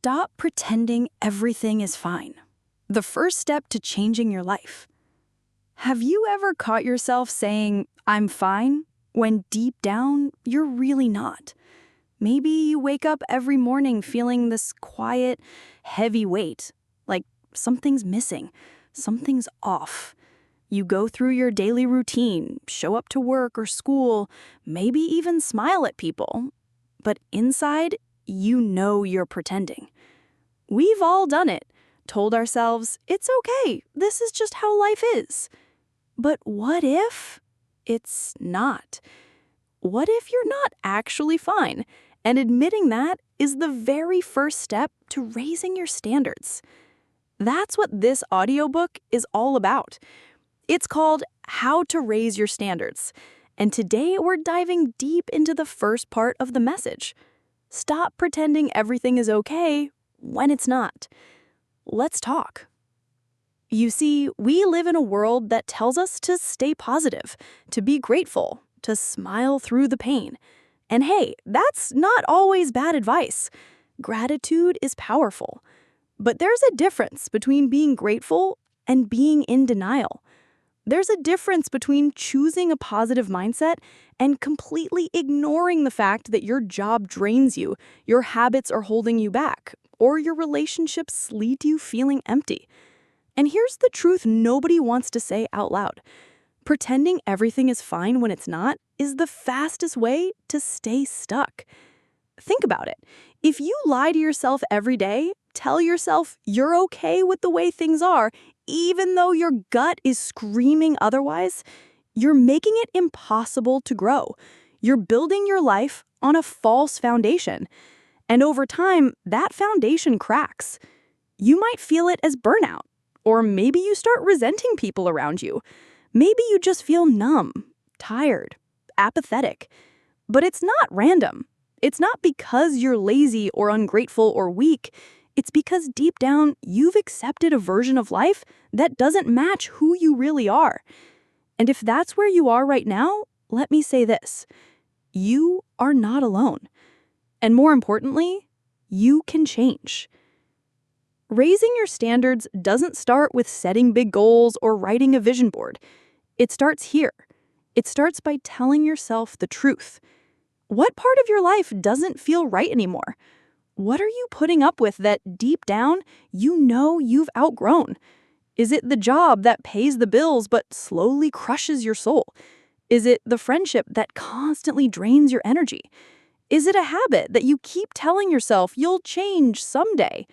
Stop pretending everything is fine. The first step to changing your life. Have you ever caught yourself saying, "I'm fine," when deep down, you're really not? Maybe you wake up every morning feeling this quiet, heavy weight, like something's missing, something's off. You go through your daily routine, show up to work or school, maybe even smile at people. But inside, you know you're pretending. We've all done it, told ourselves, it's okay, this is just how life is. But what if it's not? What if you're not actually fine? And admitting that is the very first step to raising your standards. That's what this audiobook is all about. It's called How to Raise Your Standards. And today we're diving deep into the first part of the message. Stop pretending everything is okay when it's not. Let's talk. You see, we live in a world that tells us to stay positive, to be grateful, to smile through the pain. And hey, that's not always bad advice. Gratitude is powerful. But there's a difference between being grateful and being in denial. There's a difference between choosing a positive mindset and completely ignoring the fact that your job drains you, your habits are holding you back, or your relationships lead you feeling empty. And here's the truth nobody wants to say out loud. Pretending everything is fine when it's not is the fastest way to stay stuck. Think about it. If you lie to yourself every day, tell yourself you're okay with the way things are, even though your gut is screaming otherwise, you're making it impossible to grow. You're building your life on a false foundation. And over time, that foundation cracks. You might feel it as burnout, or maybe you start resenting people around you. Maybe you just feel numb, tired, apathetic. But it's not random. It's not because you're lazy or ungrateful or weak. It's because deep down, you've accepted a version of life that doesn't match who you really are. And if that's where you are right now, let me say this. You are not alone. And more importantly, you can change. Raising your standards doesn't start with setting big goals or writing a vision board. It starts here. It starts by telling yourself the truth. What part of your life doesn't feel right anymore? What are you putting up with that deep down you know you've outgrown? Is it the job that pays the bills but slowly crushes your soul? Is it the friendship that constantly drains your energy? Is it a habit that you keep telling yourself you'll change someday?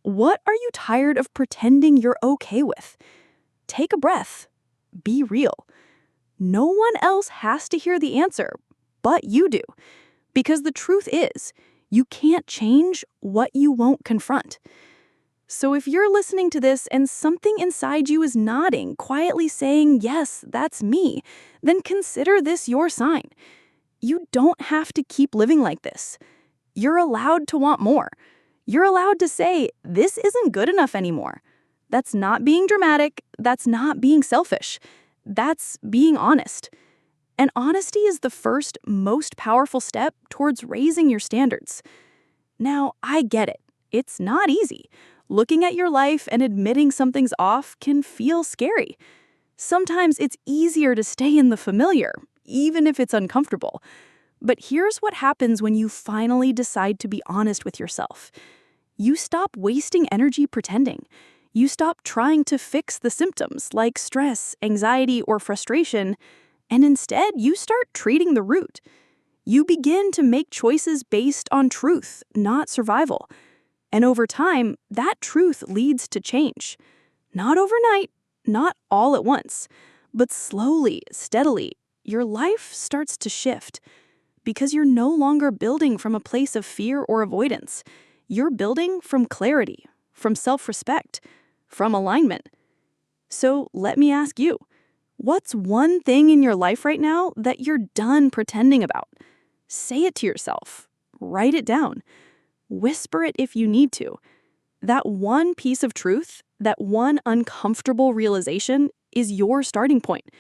What are you tired of pretending you're okay with? Take a breath. Be real. No one else has to hear the answer, but you do. Because the truth is, you can't change what you won't confront. So if you're listening to this and something inside you is nodding, quietly saying, yes, that's me, then consider this your sign. You don't have to keep living like this. You're allowed to want more. You're allowed to say, this isn't good enough anymore. That's not being dramatic. That's not being selfish. That's being honest. And honesty is the first, most powerful step towards raising your standards. Now, I get it. It's not easy. Looking at your life and admitting something's off can feel scary. Sometimes it's easier to stay in the familiar, even if it's uncomfortable. But here's what happens when you finally decide to be honest with yourself. You stop wasting energy pretending. You stop trying to fix the symptoms like stress, anxiety, or frustration, and instead you start treating the root. You begin to make choices based on truth, not survival. And over time, that truth leads to change. Not overnight, not all at once, but slowly, steadily, your life starts to shift. Because you're no longer building from a place of fear or avoidance. You're building from clarity, from self-respect, from alignment. So let me ask you, what's one thing in your life right now that you're done pretending about? Say it to yourself. Write it down. Whisper it if you need to. That one piece of truth, that one uncomfortable realization is your starting point.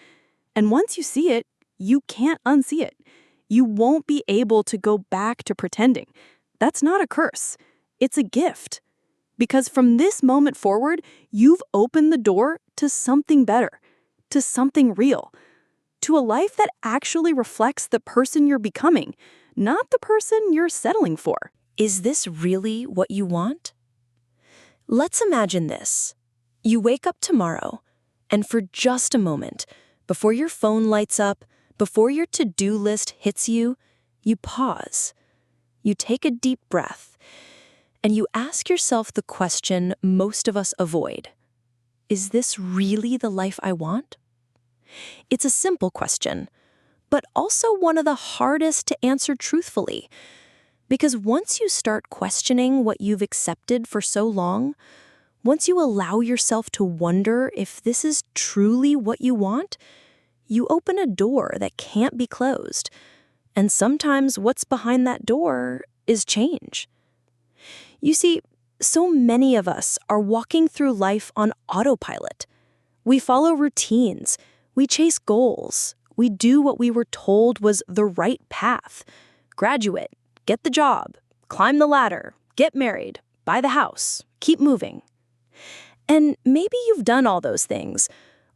And once you see it, you can't unsee it. You won't be able to go back to pretending. That's not a curse. It's a gift. Because from this moment forward, you've opened the door to something better, to something real, to a life that actually reflects the person you're becoming, not the person you're settling for. Is this really what you want? Let's imagine this. You wake up tomorrow, and for just a moment, before your phone lights up, before your to-do list hits you, you pause. You take a deep breath, and you ask yourself the question most of us avoid. Is this really the life I want? It's a simple question, but also one of the hardest to answer truthfully. Because once you start questioning what you've accepted for so long, once you allow yourself to wonder if this is truly what you want, you open a door that can't be closed. And sometimes what's behind that door is change. You see, so many of us are walking through life on autopilot. We follow routines, we chase goals, we do what we were told was the right path. Graduate, get the job, climb the ladder, get married, buy the house, keep moving. And maybe you've done all those things,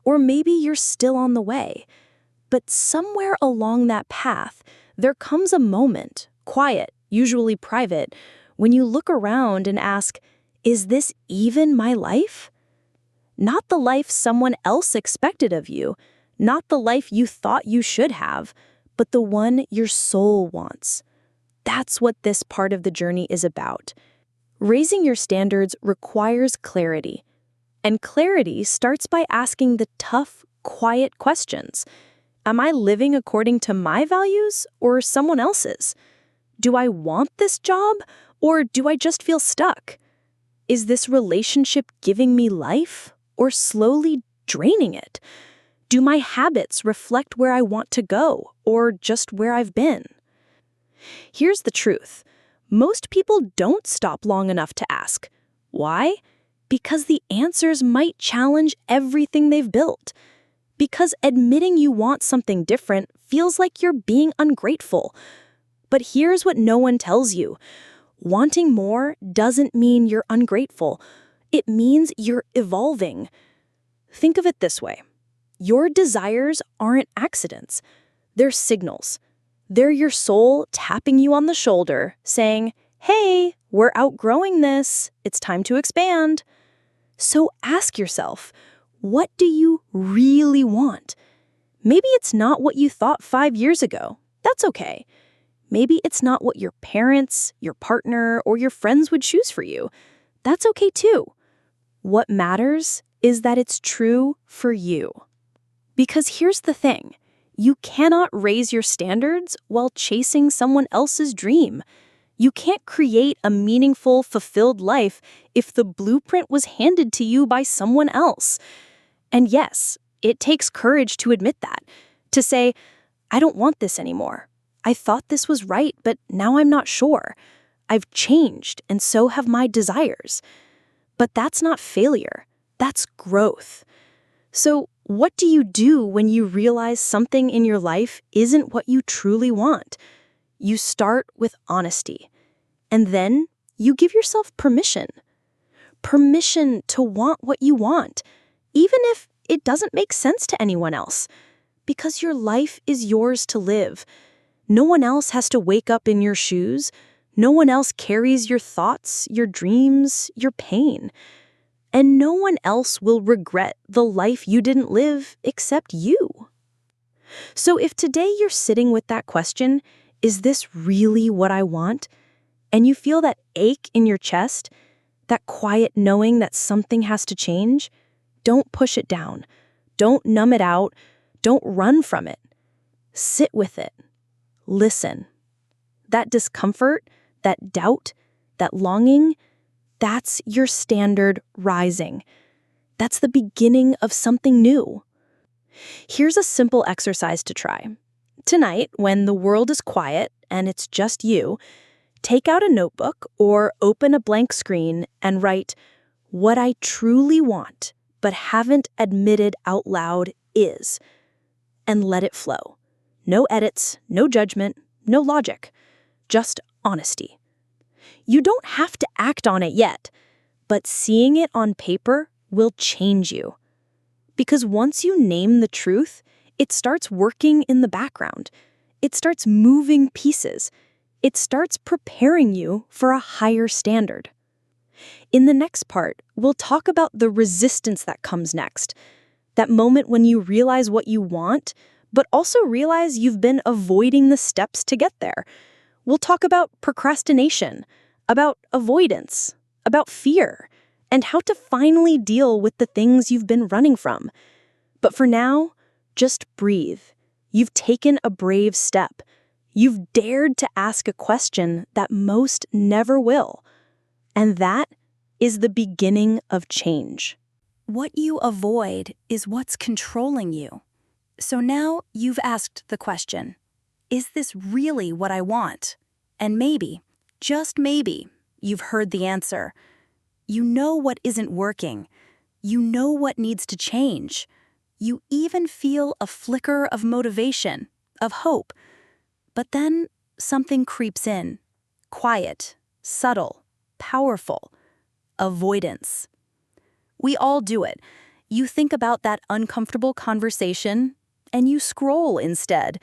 or maybe you're still on the way. But somewhere along that path, there comes a moment, quiet, usually private, when you look around and ask, is this even my life? Not the life someone else expected of you, not the life you thought you should have, but the one your soul wants. That's what this part of the journey is about. Raising your standards requires clarity. And clarity starts by asking the tough, quiet questions. Am I living according to my values or someone else's? Do I want this job or do I just feel stuck? Is this relationship giving me life or slowly draining it? Do my habits reflect where I want to go or just where I've been? Here's the truth. Most people don't stop long enough to ask. Why? Because the answers might challenge everything they've built. Because admitting you want something different feels like you're being ungrateful. But here's what no one tells you. Wanting more doesn't mean you're ungrateful. It means you're evolving. Think of it this way. Your desires aren't accidents. They're signals. They're your soul tapping you on the shoulder, saying, hey, we're outgrowing this. It's time to expand. So ask yourself, what do you really want? Maybe it's not what you thought 5 years ago. That's okay. Maybe it's not what your parents, your partner, or your friends would choose for you. That's okay too. What matters is that it's true for you. Because here's the thing. You cannot raise your standards while chasing someone else's dream. You can't create a meaningful, fulfilled life if the blueprint was handed to you by someone else. And yes, it takes courage to admit that, to say, I don't want this anymore. I thought this was right, but now I'm not sure. I've changed, and so have my desires. But that's not failure. That's growth. So what do you do when you realize something in your life isn't what you truly want? You start with honesty. And then you give yourself permission. Permission to want what you want, even if it doesn't make sense to anyone else. Because your life is yours to live. No one else has to wake up in your shoes. No one else carries your thoughts, your dreams, your pain. And no one else will regret the life you didn't live except you. So if today you're sitting with that question, is this really what I want? And you feel that ache in your chest, that quiet knowing that something has to change, don't push it down. Don't numb it out. Don't run from it. Sit with it. Listen. That discomfort, that doubt, that longing, that's your standard rising. That's the beginning of something new. Here's a simple exercise to try. Tonight, when the world is quiet and it's just you, take out a notebook or open a blank screen and write, what I truly want but haven't admitted out loud is, and let it flow. No edits, no judgment, no logic, just honesty. You don't have to act on it yet, but seeing it on paper will change you. Because once you name the truth, it starts working in the background. It starts moving pieces. It starts preparing you for a higher standard. In the next part, we'll talk about the resistance that comes next. That moment when you realize what you want, but also realize you've been avoiding the steps to get there. We'll talk about procrastination, about avoidance, about fear, and how to finally deal with the things you've been running from. But for now, just breathe. You've taken a brave step. You've dared to ask a question that most never will. And that is the beginning of change. What you avoid is what's controlling you. So now you've asked the question, is this really what I want? And maybe, just maybe, you've heard the answer. You know what isn't working. You know what needs to change. You even feel a flicker of motivation, of hope. But then something creeps in. Quiet, subtle, powerful. Avoidance. We all do it. You think about that uncomfortable conversation, and you scroll instead.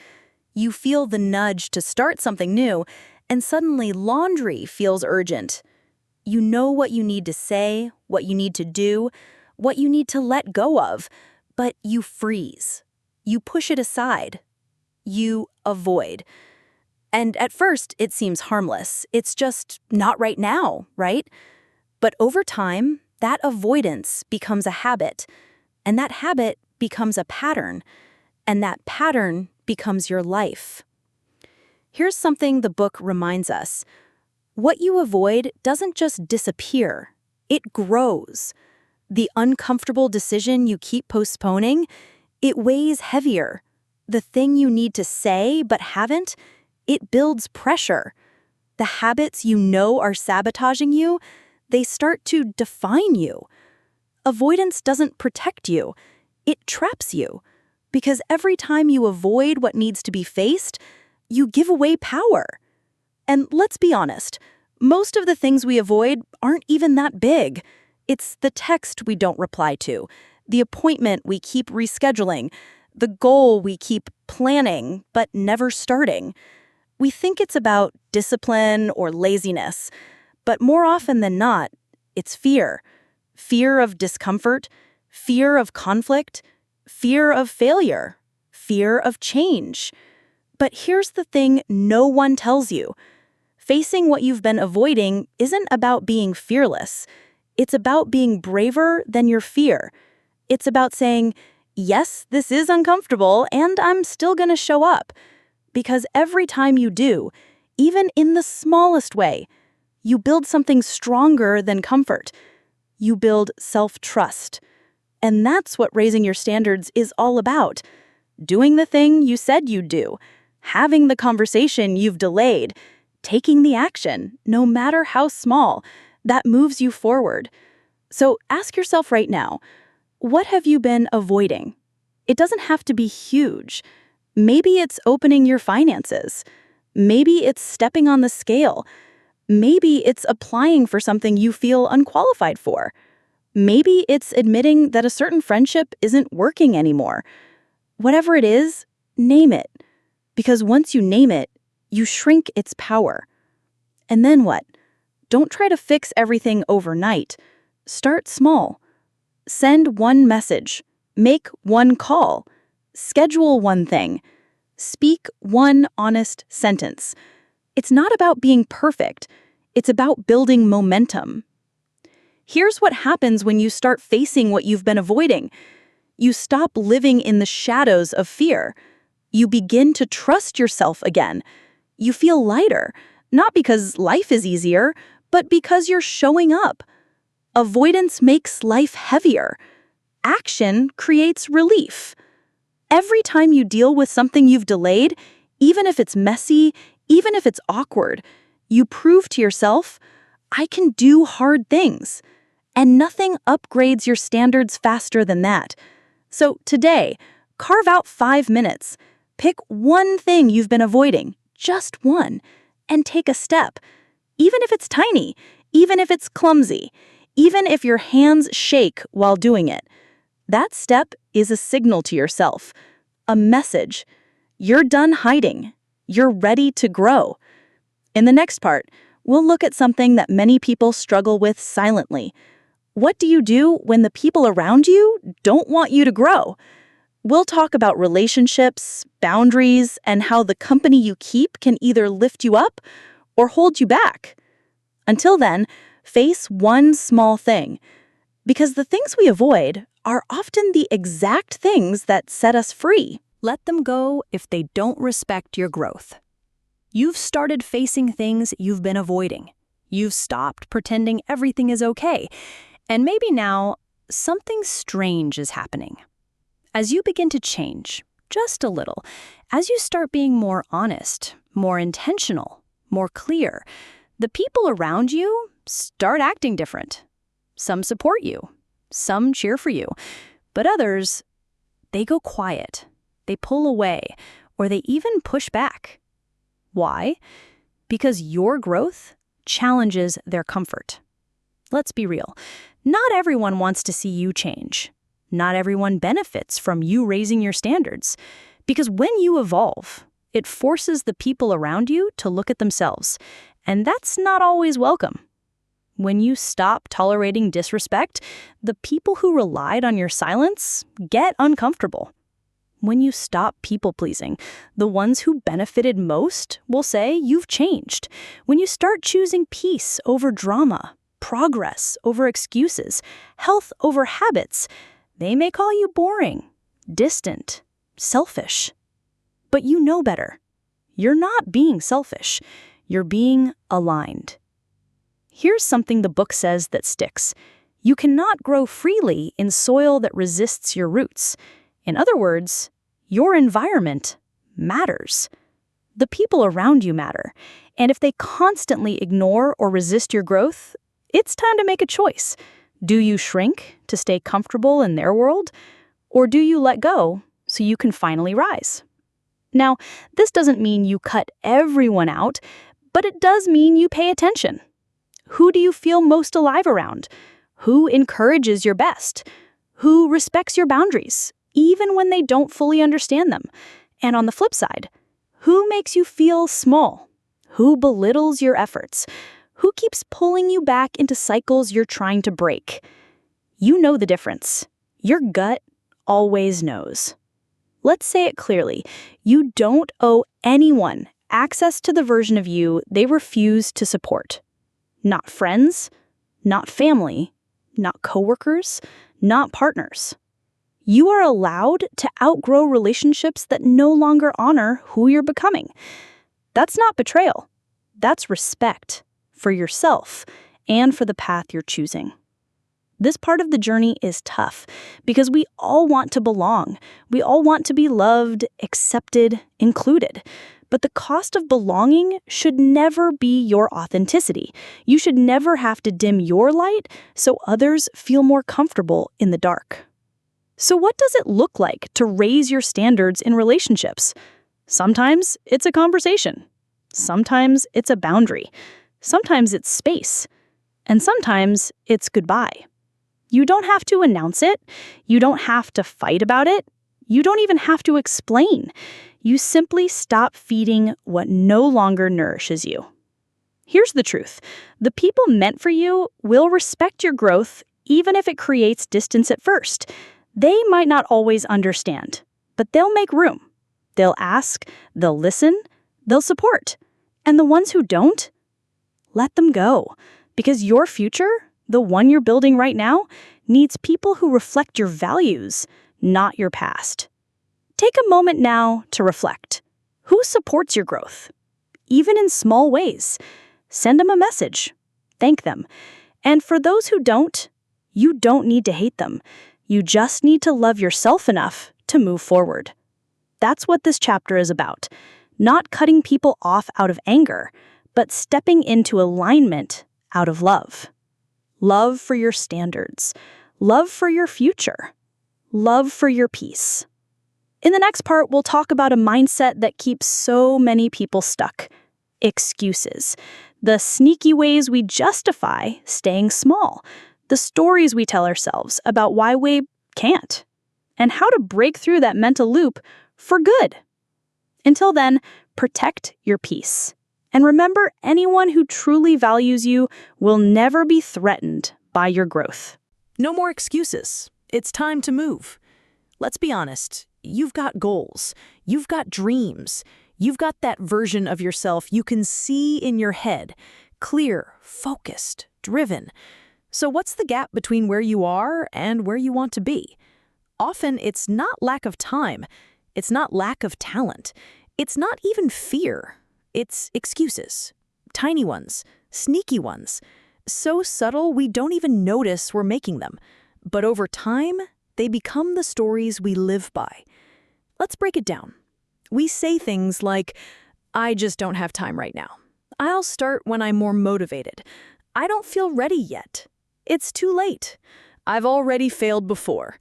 You feel the nudge to start something new, and suddenly laundry feels urgent. You know what you need to say, what you need to do, what you need to let go of, but you freeze. You push it aside. You avoid. And at first, it seems harmless. It's just not right now, right? But over time, that avoidance becomes a habit, and that habit becomes a pattern, and that pattern becomes your life. Here's something the book reminds us. What you avoid doesn't just disappear, it grows. The uncomfortable decision you keep postponing, it weighs heavier. The thing you need to say but haven't, it builds pressure. The habits you know are sabotaging you, they start to define you. Avoidance doesn't protect you, it traps you. Because every time you avoid what needs to be faced, you give away power. And let's be honest, most of the things we avoid aren't even that big. It's the text we don't reply to, the appointment we keep rescheduling, the goal we keep planning but never starting. We think it's about discipline or laziness, but more often than not, it's fear. Fear of discomfort, fear of conflict, fear of failure, fear of change. But here's the thing no one tells you. Facing what you've been avoiding isn't about being fearless. It's about being braver than your fear. It's about saying, yes, this is uncomfortable, and I'm still going to show up. Because every time you do, even in the smallest way, you build something stronger than comfort. You build self-trust. And that's what raising your standards is all about. Doing the thing you said you'd do. Having the conversation you've delayed. Taking the action, no matter how small, that moves you forward. So ask yourself right now, what have you been avoiding? It doesn't have to be huge. Maybe it's opening your finances. Maybe it's stepping on the scale. Maybe it's applying for something you feel unqualified for. Maybe it's admitting that a certain friendship isn't working anymore. Whatever it is, name it. Because once you name it, you shrink its power. And then what? Don't try to fix everything overnight. Start small. Send one message. Make one call. Schedule one thing. Speak one honest sentence. It's not about being perfect. It's about building momentum. Here's what happens when you start facing what you've been avoiding. You stop living in the shadows of fear. You begin to trust yourself again. You feel lighter, not because life is easier, but because you're showing up. Avoidance makes life heavier. Action creates relief. Every time you deal with something you've delayed, even if it's messy, even if it's awkward, you prove to yourself, I can do hard things. And nothing upgrades your standards faster than that. So today, carve out 5 minutes. Pick one thing you've been avoiding, just one, and take a step. even if it's tiny, even if it's clumsy, even if your hands shake while doing it. That step is a signal to yourself, a message. You're done hiding. You're ready to grow. In the next part, we'll look at something that many people struggle with silently. What do you do when the people around you don't want you to grow? We'll talk about relationships, boundaries, and how the company you keep can either lift you up or hold you back. Until then, face one small thing, because the things we avoid are often the exact things that set us free. Let them go if they don't respect your growth. You've started facing things you've been avoiding. You've stopped pretending everything is okay. And maybe now, something strange is happening. As you begin to change, just a little, as you start being more honest, more intentional, more clear, the people around you start acting different. Some support you, some cheer for you, but others, they go quiet, they pull away, or they even push back. Why? Because your growth challenges their comfort. Let's be real. Not everyone wants to see you change. Not everyone benefits from you raising your standards. Because when you evolve, it forces the people around you to look at themselves. And that's not always welcome. When you stop tolerating disrespect, the people who relied on your silence get uncomfortable. When you stop people-pleasing, the ones who benefited most will say you've changed. When you start choosing peace over drama, progress over excuses, health over habits, they may call you boring, distant, selfish. But you know better. You're not being selfish. You're being aligned. Here's something the book says that sticks. You cannot grow freely in soil that resists your roots. In other words, your environment matters. The people around you matter. And if they constantly ignore or resist your growth, it's time to make a choice. Do you shrink to stay comfortable in their world? Or do you let go so you can finally rise? Now, this doesn't mean you cut everyone out, but it does mean you pay attention. Who do you feel most alive around? Who encourages your best? Who respects your boundaries, even when they don't fully understand them? And on the flip side, who makes you feel small? Who belittles your efforts? Who keeps pulling you back into cycles you're trying to break? You know the difference. Your gut always knows. Let's say it clearly. You don't owe anyone access to the version of you they refuse to support. Not friends, not family, not coworkers, not partners. You are allowed to outgrow relationships that no longer honor who you're becoming. That's not betrayal. That's respect for yourself and for the path you're choosing. This part of the journey is tough because we all want to belong. We all want to be loved, accepted, included. But the cost of belonging should never be your authenticity. You should never have to dim your light so others feel more comfortable in the dark. So what does it look like to raise your standards in relationships? Sometimes it's a conversation. Sometimes it's a boundary. Sometimes it's space. And sometimes it's goodbye. You don't have to announce it. You don't have to fight about it. You don't even have to explain. You simply stop feeding what no longer nourishes you. Here's the truth. The people meant for you will respect your growth even if it creates distance at first. They might not always understand, but they'll make room. They'll ask, they'll listen, they'll support. And the ones who don't, let them go. Because your future, the one you're building right now, needs people who reflect your values, not your past. Take a moment now to reflect. Who supports your growth? Even in small ways. Send them a message. Thank them. And for those who don't, you don't need to hate them. You just need to love yourself enough to move forward. That's what this chapter is about. Not cutting people off out of anger, but stepping into alignment out of love. Love for your standards. Love for your future. Love for your peace. In the next part, we'll talk about a mindset that keeps so many people stuck. Excuses. The sneaky ways we justify staying small, the stories we tell ourselves about why we can't, and how to break through that mental loop for good. Until then, protect your peace. And remember, anyone who truly values you will never be threatened by your growth. No more excuses. It's time to move. Let's be honest, you've got goals, you've got dreams, you've got that version of yourself you can see in your head, clear, focused, driven. So what's the gap between where you are and where you want to be? Often it's not lack of time, it's not lack of talent, it's not even fear, it's excuses. Tiny ones, sneaky ones, so subtle we don't even notice we're making them. But over time, they become the stories we live by. Let's break it down. We say things like, I just don't have time right now. I'll start when I'm more motivated. I don't feel ready yet. It's too late. I've already failed before.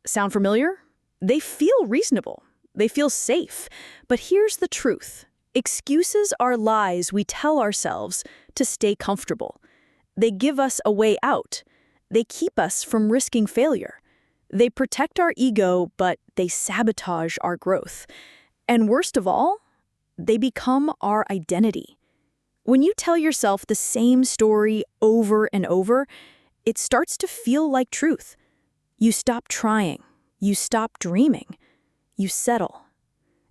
Sound familiar? They feel reasonable. They feel safe. But here's the truth. Excuses are lies we tell ourselves to stay comfortable. They give us a way out. They keep us from risking failure. They protect our ego, but they sabotage our growth. And worst of all, they become our identity. When you tell yourself the same story over and over, it starts to feel like truth. You stop trying. You stop dreaming. You settle.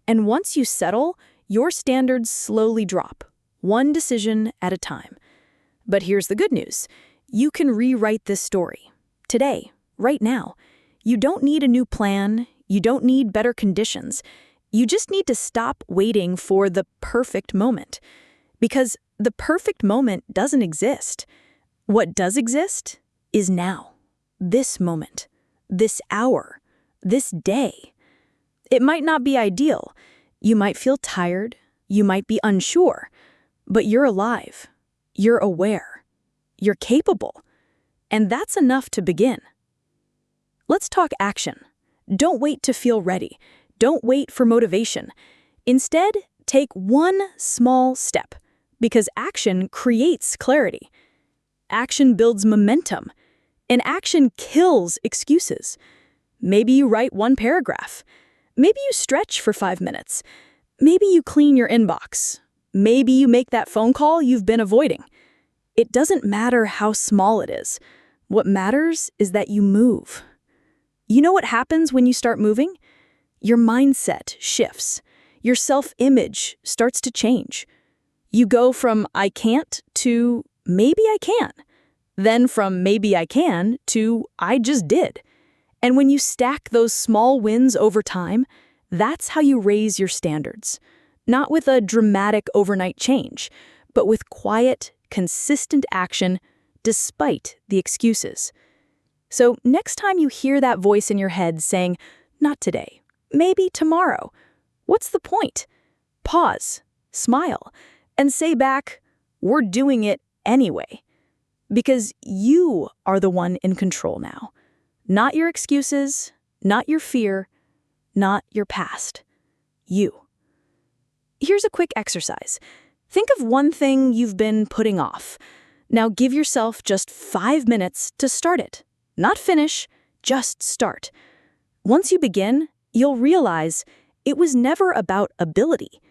And once you settle, your standards slowly drop, one decision at a time. But here's the good news. You can rewrite this story. Today, right now. You don't need a new plan. You don't need better conditions. You just need to stop waiting for the perfect moment. Because the perfect moment doesn't exist. What does exist is now. This moment. This hour. This day. It might not be ideal. You might feel tired. You might be unsure. But you're alive. You're aware. You're capable. And that's enough to begin. Let's talk action. Don't wait to feel ready. Don't wait for motivation. Instead, take one small step, because action creates clarity. Action builds momentum, and action kills excuses. Maybe you write one paragraph. Maybe you stretch for 5 minutes. Maybe you clean your inbox. Maybe you make that phone call you've been avoiding. It doesn't matter how small it is. What matters is that you move. You know what happens when you start moving? Your mindset shifts. Your self-image starts to change. You go from I can't to maybe I can. Then from maybe I can to I just did. And when you stack those small wins over time, that's how you raise your standards. Not with a dramatic overnight change, but with quiet, consistent action despite the excuses. So next time you hear that voice in your head saying, not today, maybe tomorrow, what's the point? Pause, smile, and say back, we're doing it anyway. Because you are the one in control now. Not your excuses, not your fear, not your past. You. Here's a quick exercise. Think of one thing you've been putting off. Now give yourself just 5 minutes to start it. Not finish, just start. Once you begin, you'll realize it was never about ability.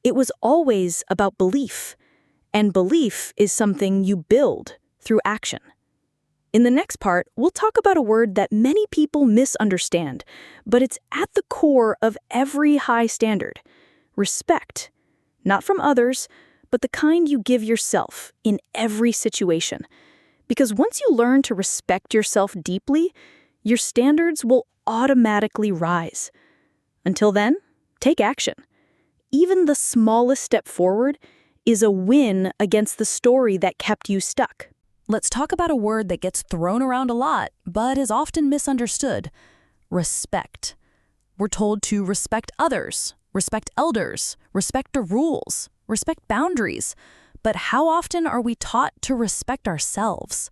It was always about belief. And belief is something you build through action. In the next part, we'll talk about a word that many people misunderstand, but it's at the core of every high standard. Respect. Not from others, but the kind you give yourself in every situation. Because once you learn to respect yourself deeply, your standards will automatically rise. Until then, take action. Even the smallest step forward is a win against the story that kept you stuck. Let's talk about a word that gets thrown around a lot, but is often misunderstood. Respect. We're told to respect others, respect elders, respect the rules, respect boundaries. But how often are we taught to respect ourselves?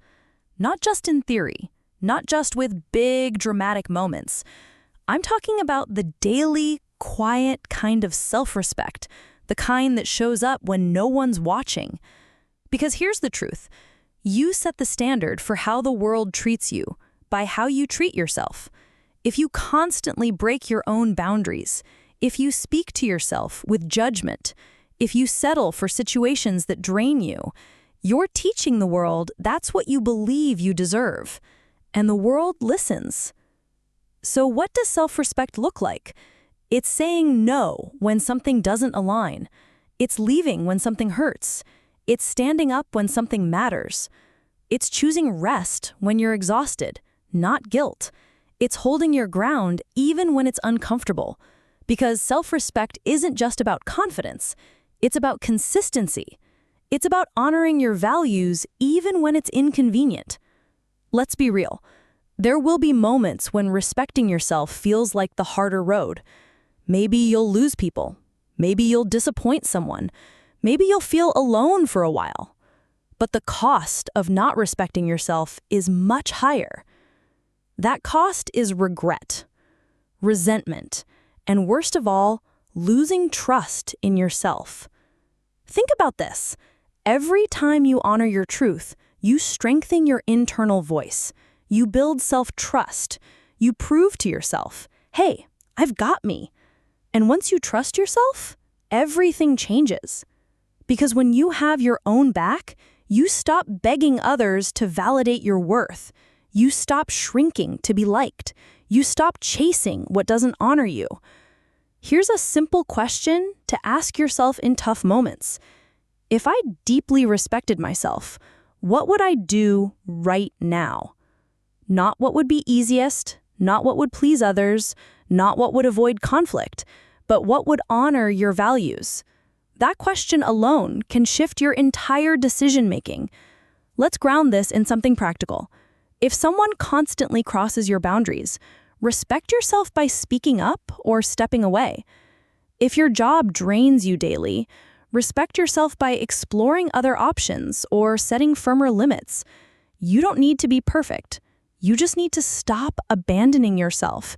Not just in theory, not just with big dramatic moments. I'm talking about the daily, quiet kind of self-respect, the kind that shows up when no one's watching. Because here's the truth. You set the standard for how the world treats you by how you treat yourself. If you constantly break your own boundaries, if you speak to yourself with judgment, if you settle for situations that drain you, you're teaching the world that's what you believe you deserve. And the world listens. So what does self-respect look like? It's saying no when something doesn't align. It's leaving when something hurts. It's standing up when something matters. It's choosing rest when you're exhausted, not guilt. It's holding your ground even when it's uncomfortable. Because self-respect isn't just about confidence. It's about consistency. It's about honoring your values even when it's inconvenient. Let's be real. There will be moments when respecting yourself feels like the harder road. Maybe you'll lose people. Maybe you'll disappoint someone. Maybe you'll feel alone for a while. But the cost of not respecting yourself is much higher. That cost is regret, resentment, and worst of all, losing trust in yourself. Think about this. Every time you honor your truth, you strengthen your internal voice. You build self-trust. You prove to yourself, hey, I've got me. And once you trust yourself, everything changes. Because when you have your own back, you stop begging others to validate your worth. You stop shrinking to be liked. You stop chasing what doesn't honor you. Here's a simple question to ask yourself in tough moments. If I deeply respected myself, what would I do right now? Not what would be easiest, not what would please others, not what would avoid conflict, but what would honor your values. That question alone can shift your entire decision-making. Let's ground this in something practical. If someone constantly crosses your boundaries, respect yourself by speaking up or stepping away. If your job drains you daily, respect yourself by exploring other options or setting firmer limits. You don't need to be perfect. You just need to stop abandoning yourself,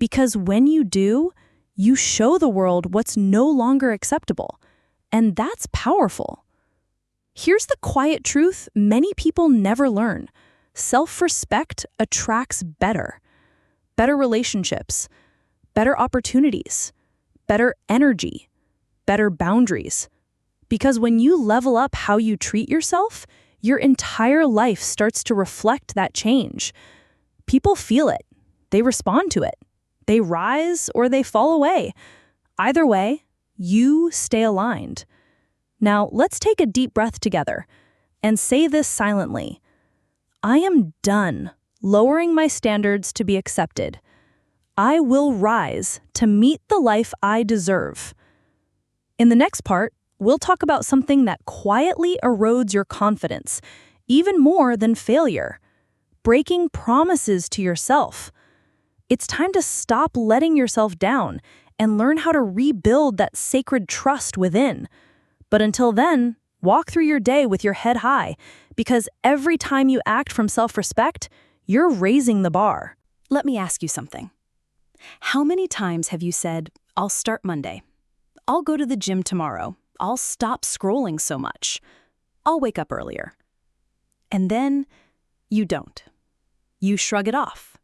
because when you do, you show the world what's no longer acceptable. And that's powerful. Here's the quiet truth many people never learn. Self-respect attracts better. Better relationships, better opportunities, better energy, better boundaries. Because when you level up how you treat yourself, your entire life starts to reflect that change. People feel it. They respond to it. They rise or they fall away. Either way, you stay aligned. Now, let's take a deep breath together and say this silently. I am done lowering my standards to be accepted. I will rise to meet the life I deserve. In the next part, we'll talk about something that quietly erodes your confidence, even more than failure: breaking promises to yourself. It's time to stop letting yourself down and learn how to rebuild that sacred trust within. But until then, walk through your day with your head high, because every time you act from self-respect, you're raising the bar. Let me ask you something. How many times have you said, I'll start Monday. I'll go to the gym tomorrow. I'll stop scrolling so much. I'll wake up earlier. And then you don't. You shrug it off.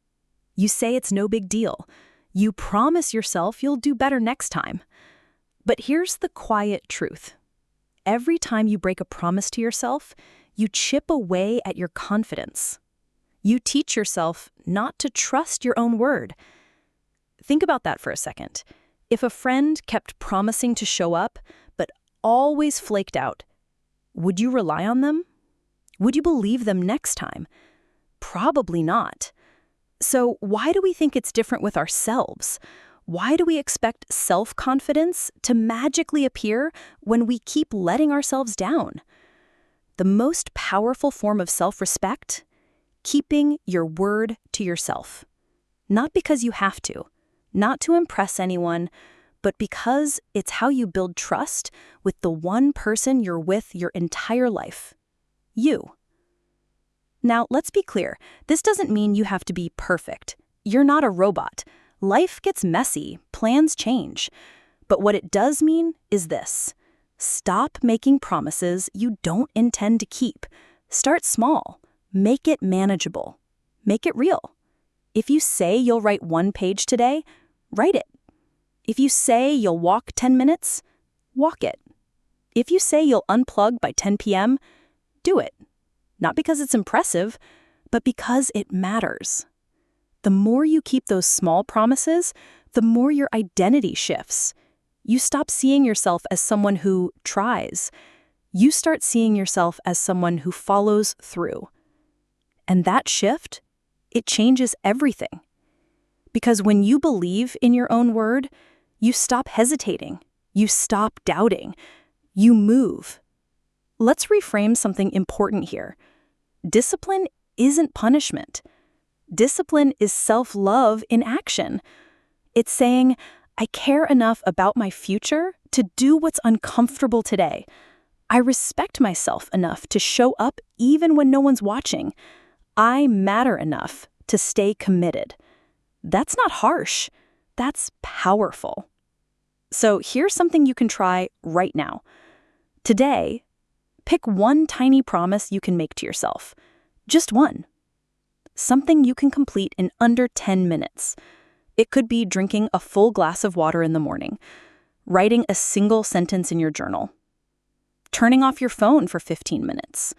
You say it's no big deal. You promise yourself you'll do better next time. But here's the quiet truth. Every time you break a promise to yourself, you chip away at your confidence. You teach yourself not to trust your own word. Think about that for a second. If a friend kept promising to show up, but always flaked out, would you rely on them? Would you believe them next time? Probably not. So why do we think it's different with ourselves? Why do we expect self-confidence to magically appear when we keep letting ourselves down? The most powerful form of self-respect? Keeping your word to yourself. Not because you have to, not to impress anyone, but because it's how you build trust with the one person you're with your entire life. You. Now, let's be clear. This doesn't mean you have to be perfect. You're not a robot. Life gets messy, plans change. But what it does mean is this: Stop making promises you don't intend to keep. Start small. Make it manageable. Make it real. If you say you'll write 1 page today, write it. If you say you'll walk 10 minutes, walk it. If you say you'll unplug by 10 p.m., do it. Not because it's impressive, but because it matters. The more you keep those small promises, the more your identity shifts. You stop seeing yourself as someone who tries. You start seeing yourself as someone who follows through. And that shift, it changes everything. Because when you believe in your own word, you stop hesitating. You stop doubting. You move. Let's reframe something important here. Discipline isn't punishment. Discipline is self-love in action. It's saying, I care enough about my future to do what's uncomfortable today. I respect myself enough to show up even when no one's watching. I matter enough to stay committed. That's not harsh. That's powerful. So here's something you can try right now. Today, pick one tiny promise you can make to yourself. Just one. Something you can complete in under 10 minutes. It could be drinking a full glass of water in the morning, writing a single sentence in your journal, turning off your phone for 15 minutes.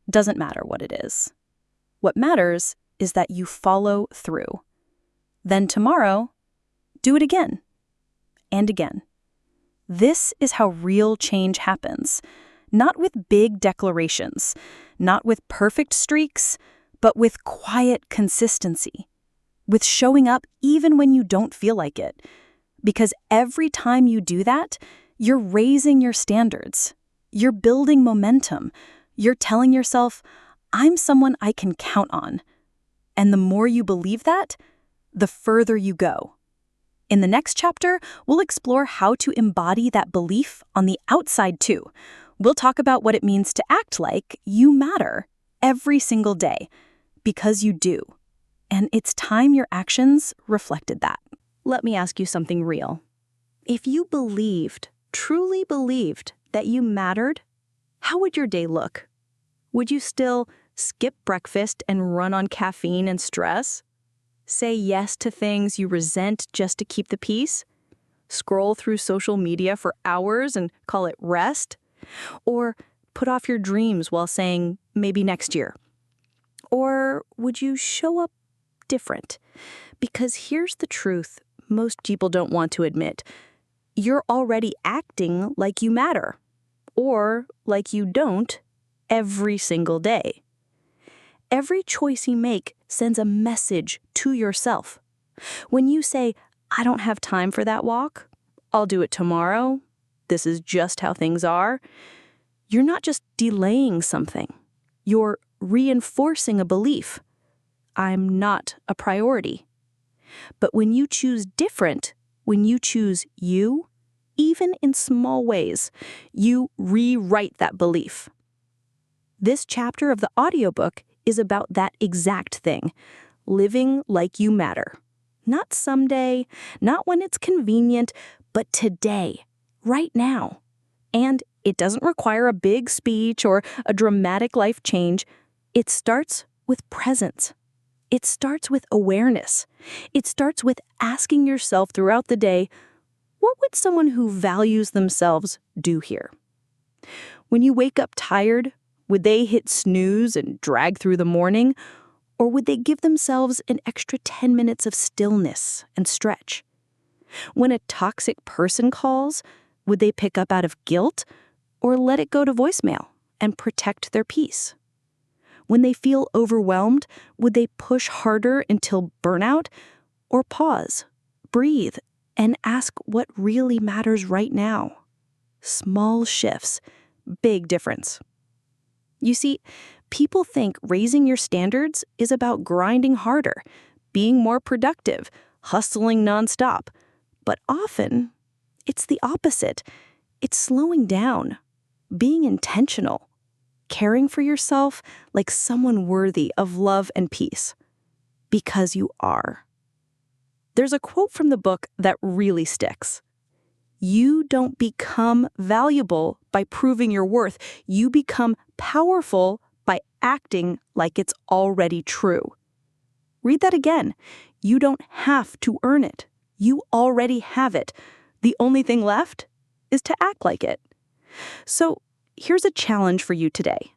Doesn't matter what it is. What matters is that you follow through. Then tomorrow, do it again and again. This is how real change happens. Not with big declarations, not with perfect streaks, but with quiet consistency. With showing up even when you don't feel like it. Because every time you do that, you're raising your standards. You're building momentum. You're telling yourself, I'm someone I can count on. And the more you believe that, the further you go. In the next chapter, we'll explore how to embody that belief on the outside too. We'll talk about what it means to act like you matter every single day, because you do. And it's time your actions reflected that. Let me ask you something real. If you truly believed that you mattered, how would your day look? Would you still skip breakfast and run on caffeine and stress? Say yes to things you resent just to keep the peace? Scroll through social media for hours and call it rest? Or put off your dreams while saying, maybe next year? Or would you show up different? Because here's the truth most people don't want to admit. You're already acting like you matter, or like you don't, every single day. Every choice you make sends a message to yourself. When you say, I don't have time for that walk, I'll do it tomorrow, this is just how things are, you're not just delaying something. You're reinforcing a belief. I'm not a priority. But when you choose different, when you choose you, even in small ways, you rewrite that belief. This chapter of the audiobook is about that exact thing, living like you matter. Not someday, not when it's convenient, but today, right now. And it doesn't require a big speech or a dramatic life change. It starts with presence. It starts with awareness. It starts with asking yourself throughout the day, what would someone who values themselves do here? When you wake up tired, would they hit snooze and drag through the morning? Or would they give themselves an extra 10 minutes of stillness and stretch? When a toxic person calls, would they pick up out of guilt or let it go to voicemail and protect their peace? When they feel overwhelmed, would they push harder until burnout or pause, breathe, and ask what really matters right now? Small shifts, big difference. You see, people think raising your standards is about grinding harder, being more productive, hustling nonstop. But often, it's the opposite. It's slowing down, being intentional, caring for yourself like someone worthy of love and peace. Because you are. There's a quote from the book that really sticks. You don't become valuable by proving your worth. You become powerful by acting like it's already true. Read that again. You don't have to earn it. You already have it. The only thing left is to act like it. So here's a challenge for you today.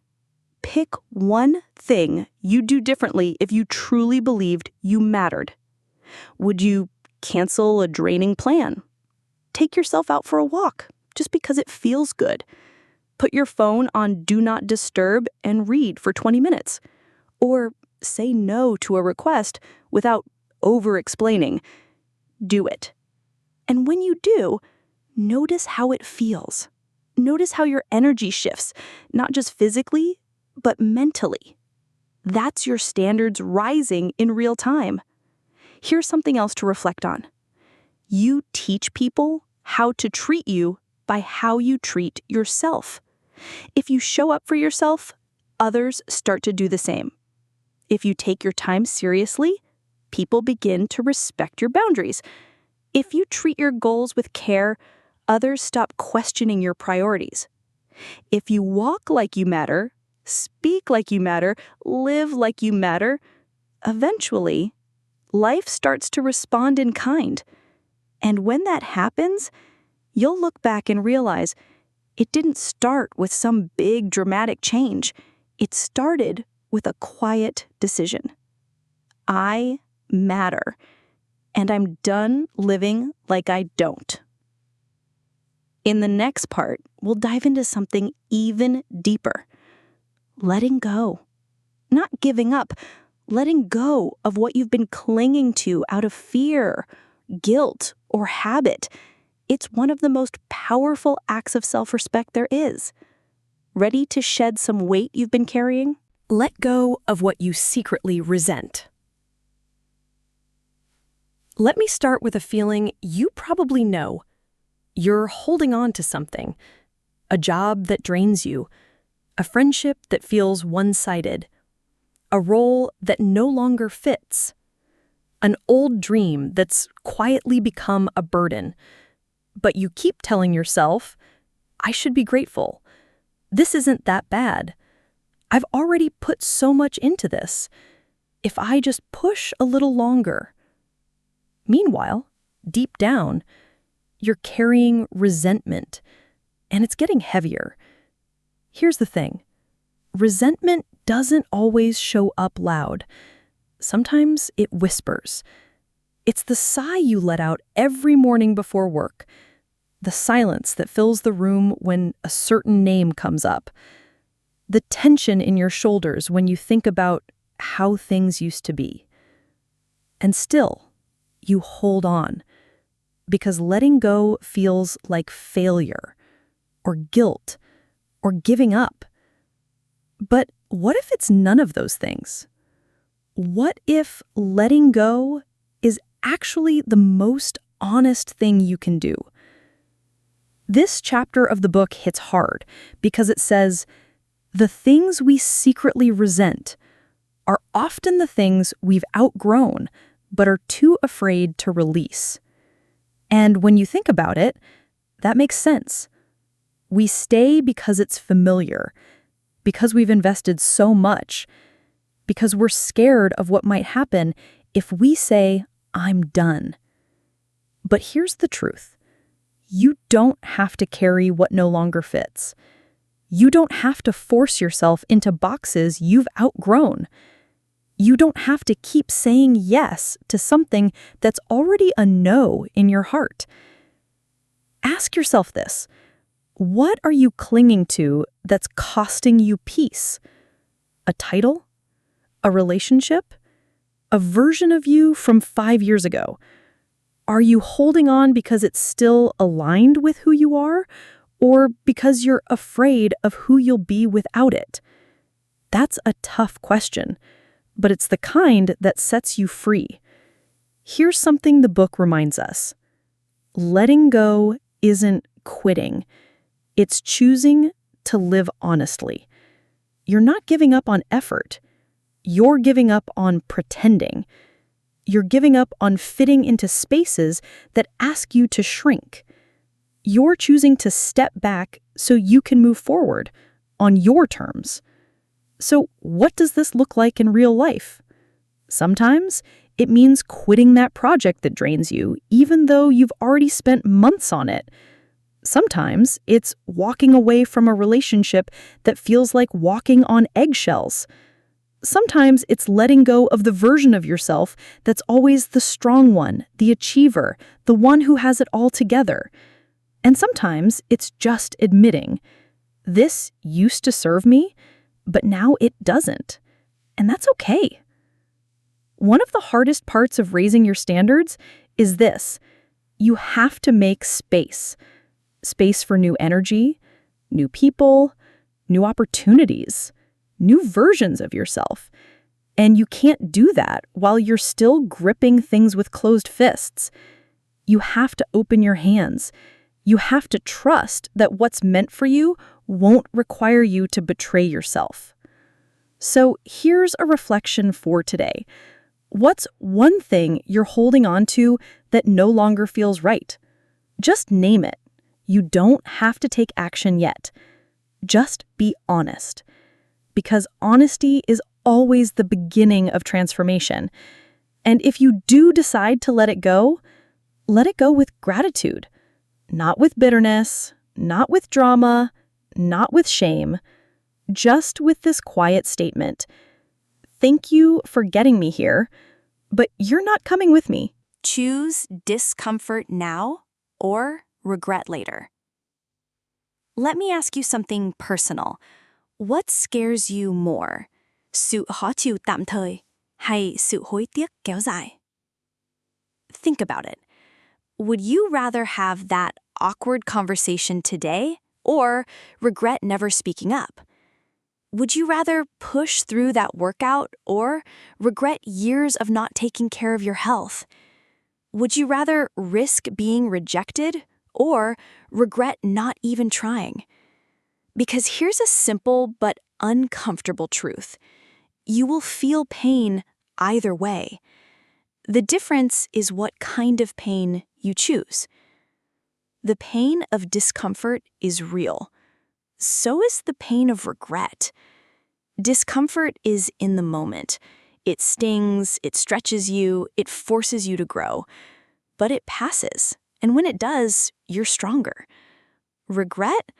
Pick one thing you'd do differently if you truly believed you mattered. Would you cancel a draining plan? Take yourself out for a walk just because it feels good. Put your phone on Do Not Disturb and read for 20 minutes. Or say no to a request without over-explaining. Do it. And when you do, notice how it feels. Notice how your energy shifts, not just physically, but mentally. That's your standards rising in real time. Here's something else to reflect on. You teach people how to treat you by how you treat yourself. If you show up for yourself, others start to do the same. If you take your time seriously, people begin to respect your boundaries. If you treat your goals with care, others stop questioning your priorities. If you walk like you matter, speak like you matter, live like you matter, eventually, life starts to respond in kind. And when that happens, you'll look back and realize it didn't start with some big dramatic change. It started with a quiet decision. I matter, and I'm done living like I don't. In the next part, we'll dive into something even deeper. Letting go. Not giving up. Letting go of what you've been clinging to out of fear, guilt, or habit. It's one of the most powerful acts of self-respect there is. Ready to shed some weight you've been carrying? Let go of what you secretly resent. Let me start with a feeling you probably know. You're holding on to something. A job that drains you. A friendship that feels one-sided. A role that no longer fits. An old dream that's quietly become a burden. But you keep telling yourself, I should be grateful. This isn't that bad. I've already put so much into this. If I just push a little longer. Meanwhile, deep down, you're carrying resentment, and it's getting heavier. Here's the thing. Resentment doesn't always show up loud. Sometimes it whispers. It's the sigh you let out every morning before work. The silence that fills the room when a certain name comes up. The tension in your shoulders when you think about how things used to be. And still, you hold on. Because letting go feels like failure, or guilt, or giving up. But what if it's none of those things? What if letting go is actually the most honest thing you can do? This chapter of the book hits hard because it says, the things we secretly resent are often the things we've outgrown but are too afraid to release. And when you think about it, that makes sense. We stay because it's familiar, because we've invested so much, because we're scared of what might happen if we say, I'm done. But here's the truth. You don't have to carry what no longer fits. You don't have to force yourself into boxes you've outgrown. You don't have to keep saying yes to something that's already a no in your heart. Ask yourself this. What are you clinging to that's costing you peace? A title? A relationship? A version of you from 5 years ago? Are you holding on because it's still aligned with who you are, or because you're afraid of who you'll be without it? That's a tough question, but it's the kind that sets you free. Here's something the book reminds us. Letting go isn't quitting. It's choosing to live honestly. You're not giving up on effort. You're giving up on pretending. You're giving up on fitting into spaces that ask you to shrink. You're choosing to step back so you can move forward on your terms. So, what does this look like in real life? Sometimes it means quitting that project that drains you, even though you've already spent months on it. Sometimes it's walking away from a relationship that feels like walking on eggshells. Sometimes it's letting go of the version of yourself that's always the strong one, the achiever, the one who has it all together. And sometimes it's just admitting, this used to serve me, but now it doesn't. And that's okay. One of the hardest parts of raising your standards is this. You have to make space. Space for new energy, new people, new opportunities, new versions of yourself. And you can't do that while you're still gripping things with closed fists. You have to open your hands. You have to trust that what's meant for you won't require you to betray yourself. So here's a reflection for today. What's one thing you're holding on to that no longer feels right? Just name it. You don't have to take action yet. Just be honest. Because honesty is always the beginning of transformation. And if you do decide to let it go with gratitude. Not with bitterness, not with drama, not with shame. Just with this quiet statement. Thank you for getting me here, but you're not coming with me. Choose discomfort now or regret later. Let me ask you something personal. What scares you more? Sự khó chịu tạm thời hay sự hối tiếc kéo dài? Think about it. Would you rather have that awkward conversation today or regret never speaking up? Would you rather push through that workout or regret years of not taking care of your health? Would you rather risk being rejected or regret not even trying? Because here's a simple but uncomfortable truth. You will feel pain either way. The difference is what kind of pain you choose. The pain of discomfort is real. So is the pain of regret. Discomfort is in the moment. It stings, it stretches you, it forces you to grow. But it passes, and when it does, you're stronger. Regret?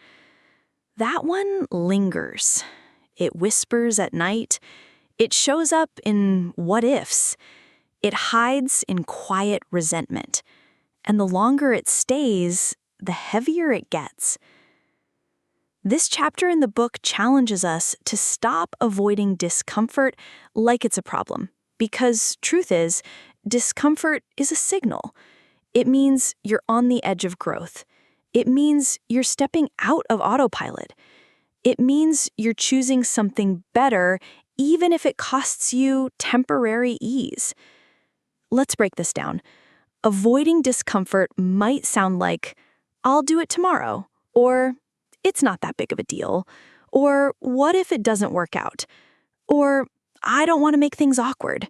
That one lingers. It whispers at night. It shows up in what-ifs. It hides in quiet resentment. And the longer it stays, the heavier it gets. This chapter in the book challenges us to stop avoiding discomfort like it's a problem. Because truth is, discomfort is a signal. It means you're on the edge of growth. It means you're stepping out of autopilot. It means you're choosing something better, even if it costs you temporary ease. Let's break this down. Avoiding discomfort might sound like, I'll do it tomorrow, or it's not that big of a deal, or what if it doesn't work out, or I don't want to make things awkward.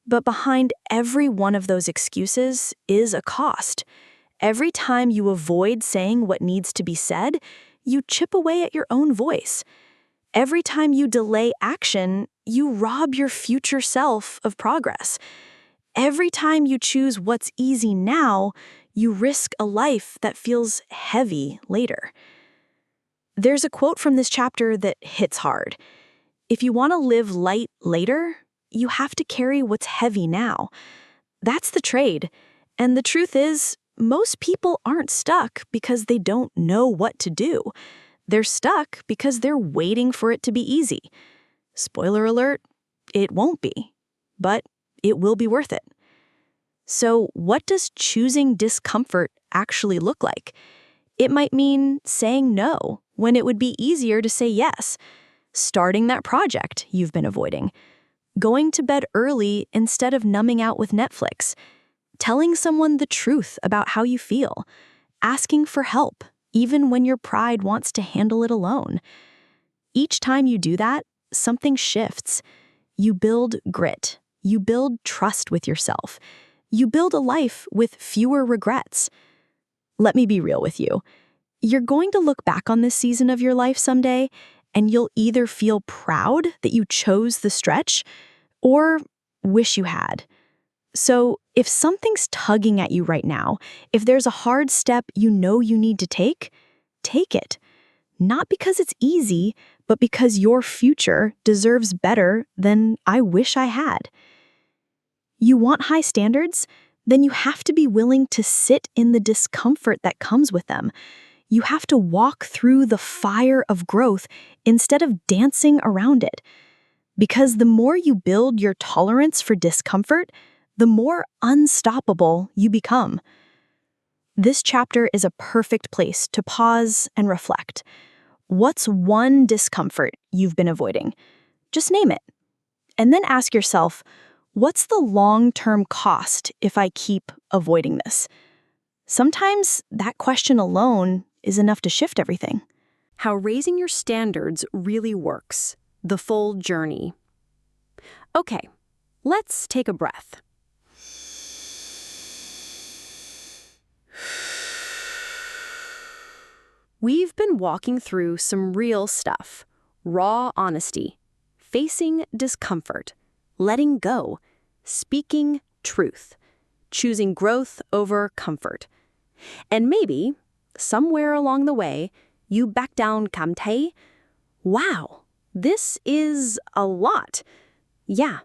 But behind every one of those excuses is a cost. Every time you avoid saying what needs to be said, you chip away at your own voice. Every time you delay action, you rob your future self of progress. Every time you choose what's easy now, you risk a life that feels heavy later. There's a quote from this chapter that hits hard. If you want to live light later, you have to carry what's heavy now. That's the trade. And the truth is, most people aren't stuck because they don't know what to do. They're stuck because they're waiting for it to be easy. Spoiler alert, it won't be. But it will be worth it. So what does choosing discomfort actually look like? It might mean saying no when it would be easier to say yes, starting that project you've been avoiding, going to bed early instead of numbing out with Netflix, telling someone the truth about how you feel, asking for help, even when your pride wants to handle it alone. Each time you do that, something shifts. You build grit. You build trust with yourself. You build a life with fewer regrets. Let me be real with you. You're going to look back on this season of your life someday, and you'll either feel proud that you chose the stretch or wish you had. So if something's tugging at you right now, if there's a hard step you know you need to take it. Not because it's easy, but because your future deserves better than I wish I had. You want high standards? Then you have to be willing to sit in the discomfort that comes with them. You have to walk through the fire of growth instead of dancing around it. Because the more you build your tolerance for discomfort, the more unstoppable you become. This chapter is a perfect place to pause and reflect. What's one discomfort you've been avoiding? Just name it. And then ask yourself, what's the long-term cost if I keep avoiding this? Sometimes that question alone is enough to shift everything. How raising your standards really works. The full journey. Okay, let's take a breath. We've been walking through some real stuff. Raw honesty, facing discomfort, letting go, speaking truth, choosing growth over comfort. And maybe, somewhere along the way, you back down cảm thấy, wow, this is a lot. Yeah,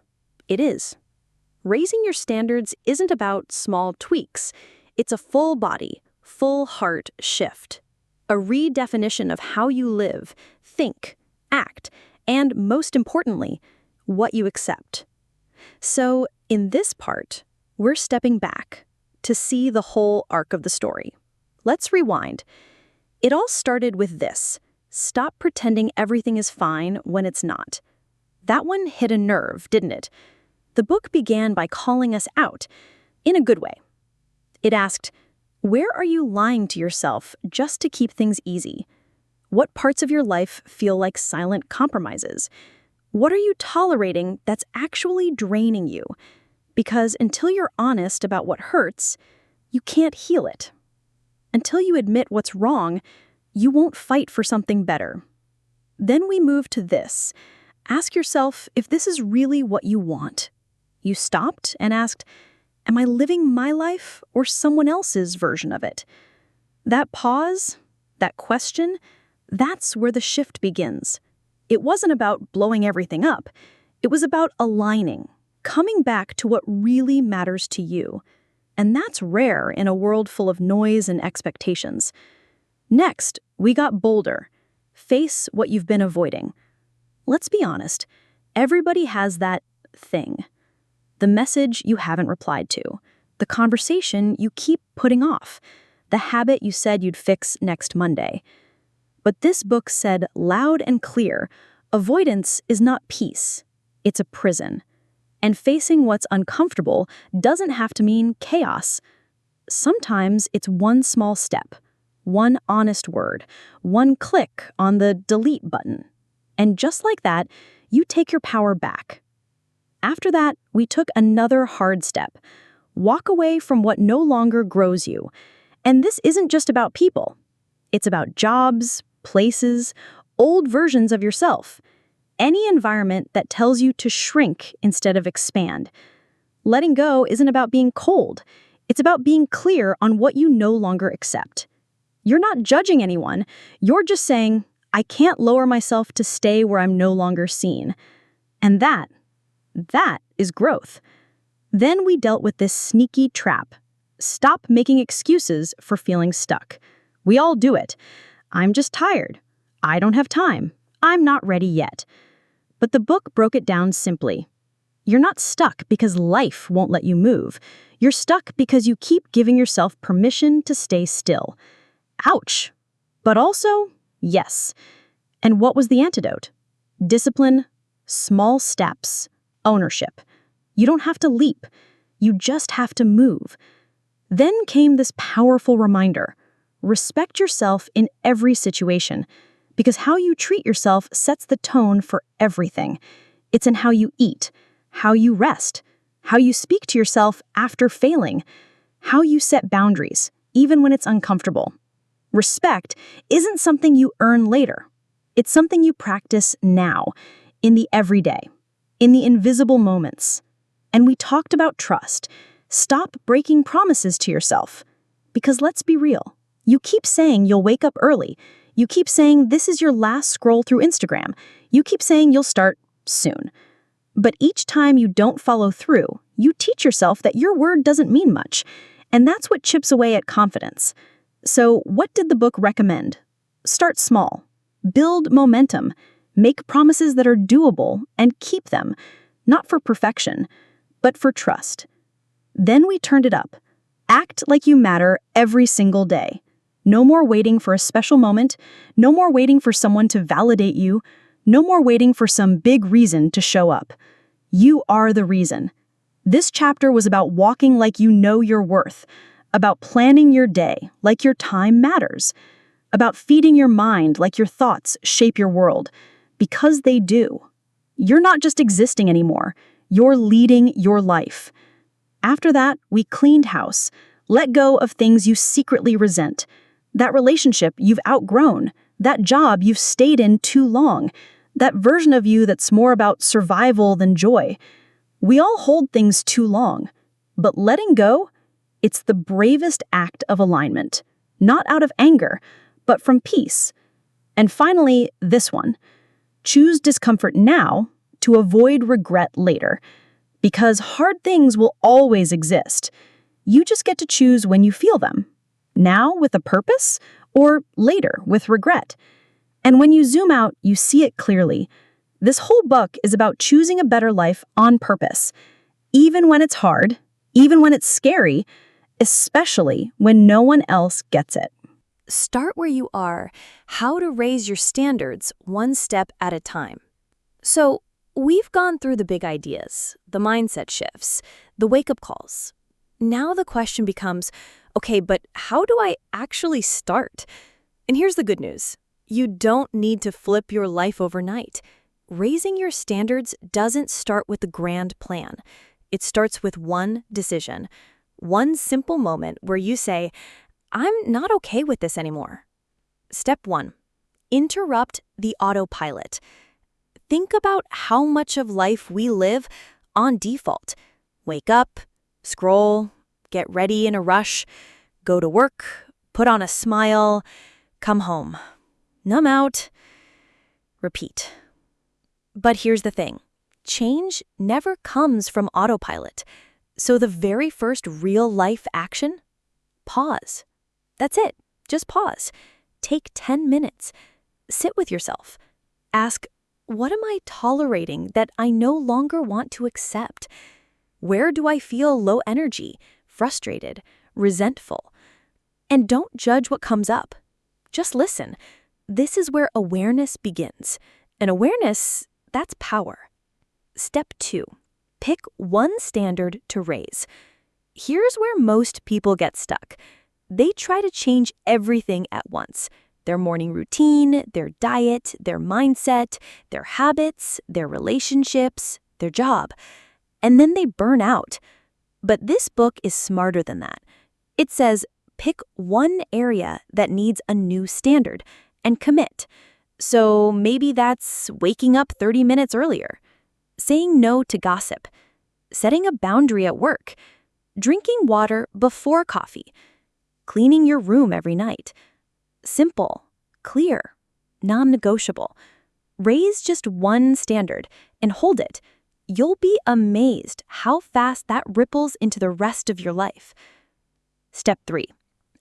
it is. Raising your standards isn't about small tweaks. It's a full body, full heart shift. A redefinition of how you live, think, act, and most importantly, what you accept. So, in this part, we're stepping back to see the whole arc of the story. Let's rewind. It all started with this: stop pretending everything is fine when it's not. That one hit a nerve, didn't it? The book began by calling us out, in a good way. It asked, where are you lying to yourself just to keep things easy? What parts of your life feel like silent compromises? What are you tolerating that's actually draining you? Because until you're honest about what hurts, you can't heal it. Until you admit what's wrong, you won't fight for something better. Then we move to this. Ask yourself if this is really what you want. You stopped and asked, am I living my life or someone else's version of it? That pause, that question, that's where the shift begins. It wasn't about blowing everything up. It was about aligning, coming back to what really matters to you. And that's rare in a world full of noise and expectations. Next, we got bolder. Face what you've been avoiding. Let's be honest, everybody has that thing. The message you haven't replied to, the conversation you keep putting off, the habit you said you'd fix next Monday. But this book said loud and clear, avoidance is not peace, it's a prison. And facing what's uncomfortable doesn't have to mean chaos. Sometimes it's one small step, one honest word, one click on the delete button. And just like that, you take your power back. After that, we took another hard step. Walk away from what no longer grows you. And this isn't just about people. It's about jobs, places, old versions of yourself. Any environment that tells you to shrink instead of expand. Letting go isn't about being cold. It's about being clear on what you no longer accept. You're not judging anyone. You're just saying, I can't lower myself to stay where I'm no longer seen. And that is growth. Then we dealt with this sneaky trap. Stop making excuses for feeling stuck. We all do it. I'm just tired. I don't have time. I'm not ready yet. But the book broke it down simply. You're not stuck because life won't let you move. You're stuck because you keep giving yourself permission to stay still. Ouch. But also, yes. And what was the antidote? Discipline, small steps, ownership. You don't have to leap. You just have to move. Then came this powerful reminder. Respect yourself in every situation, because how you treat yourself sets the tone for everything. It's in how you eat, how you rest, how you speak to yourself after failing, how you set boundaries, even when it's uncomfortable. Respect isn't something you earn later. It's something you practice now, in the everyday, in the invisible moments. And we talked about trust. Stop breaking promises to yourself. Because let's be real, you keep saying you'll wake up early. You keep saying this is your last scroll through Instagram. You keep saying you'll start soon. But each time you don't follow through, you teach yourself that your word doesn't mean much. And that's what chips away at confidence. So what did the book recommend? Start small. Build momentum. Make promises that are doable and keep them, not for perfection, but for trust. Then we turned it up. Act like you matter every single day. No more waiting for a special moment. No more waiting for someone to validate you. No more waiting for some big reason to show up. You are the reason. This chapter was about walking like you know your worth, about planning your day like your time matters, about feeding your mind like your thoughts shape your world, because they do. You're not just existing anymore. You're leading your life. After that, we cleaned house, let go of things you secretly resent, that relationship you've outgrown, that job you've stayed in too long, that version of you that's more about survival than joy. We all hold things too long, but letting go, it's the bravest act of alignment, not out of anger, but from peace. And finally, this one. Choose discomfort now to avoid regret later, because hard things will always exist. You just get to choose when you feel them, now with a purpose or later with regret. And when you zoom out, you see it clearly. This whole book is about choosing a better life on purpose, even when it's hard, even when it's scary, especially when no one else gets it. Start where you are. How to raise your standards one step at a time. So, we've gone through the big ideas, the mindset shifts, the wake-up calls. Now the question becomes, okay, but how do I actually start? And here's the good news. You don't need to flip your life overnight. Raising your standards doesn't start with a grand plan. It starts with one decision, one simple moment where you say, I'm not okay with this anymore. Step 1. Interrupt the autopilot. Think about how much of life we live on default. Wake up, scroll, get ready in a rush, go to work, put on a smile, come home, numb out, repeat. But here's the thing. Change never comes from autopilot. So the very first real-life action? Pause. That's it. Just pause. Take 10 minutes. Sit with yourself. Ask, what am I tolerating that I no longer want to accept? Where do I feel low energy, frustrated, resentful? And don't judge what comes up. Just listen. This is where awareness begins. And awareness, that's power. Step 2. Pick one standard to raise. Here's where most people get stuck. They try to change everything at once. Their morning routine, their diet, their mindset, their habits, their relationships, their job. And then they burn out. But this book is smarter than that. It says, pick one area that needs a new standard and commit. So maybe that's waking up 30 minutes earlier, saying no to gossip, setting a boundary at work, drinking water before coffee, cleaning your room every night. Simple, clear, non-negotiable. Raise just one standard and hold it. You'll be amazed how fast that ripples into the rest of your life. Step 3.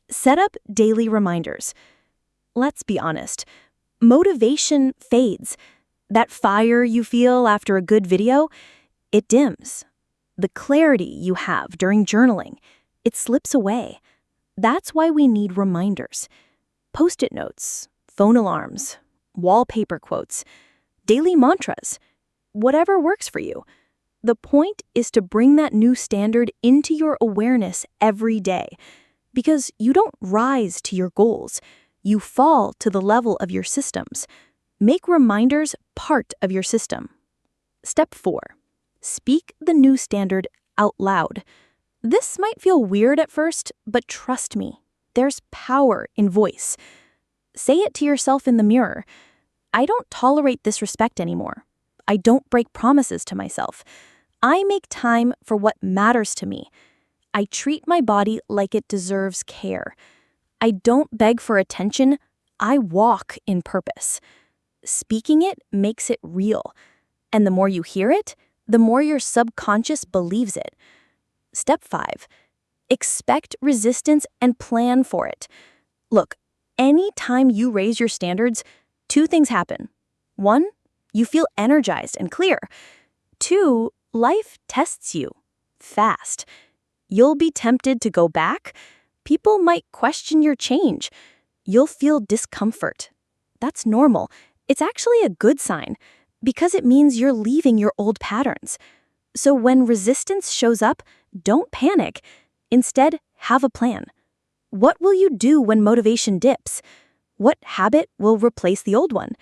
Set up daily reminders. Let's be honest. Motivation fades. That fire you feel after a good video, it dims. The clarity you have during journaling, it slips away. That's why we need reminders. Post-it notes, phone alarms, wallpaper quotes, daily mantras, whatever works for you. The point is to bring that new standard into your awareness every day, because you don't rise to your goals. You fall to the level of your systems. Make reminders part of your system. Step 4. Speak the new standard out loud. This might feel weird at first, but trust me, There's power in voice. Say it to yourself in the mirror. I don't tolerate disrespect anymore. I don't break promises to myself. I make time for what matters to me. I treat my body like it deserves care. I don't beg for attention. I walk in purpose. Speaking it makes it real. And the more you hear it, the more your subconscious believes it. Step 5. Expect resistance and plan for it. Look, anytime you raise your standards, 2 things happen. 1, you feel energized and clear. 2, life tests you fast. You'll be tempted to go back. People might question your change. You'll feel discomfort. That's normal. It's actually a good sign because it means you're leaving your old patterns. So when resistance shows up, don't panic. Instead, have a plan. What will you do when motivation dips? What habit will replace the old one?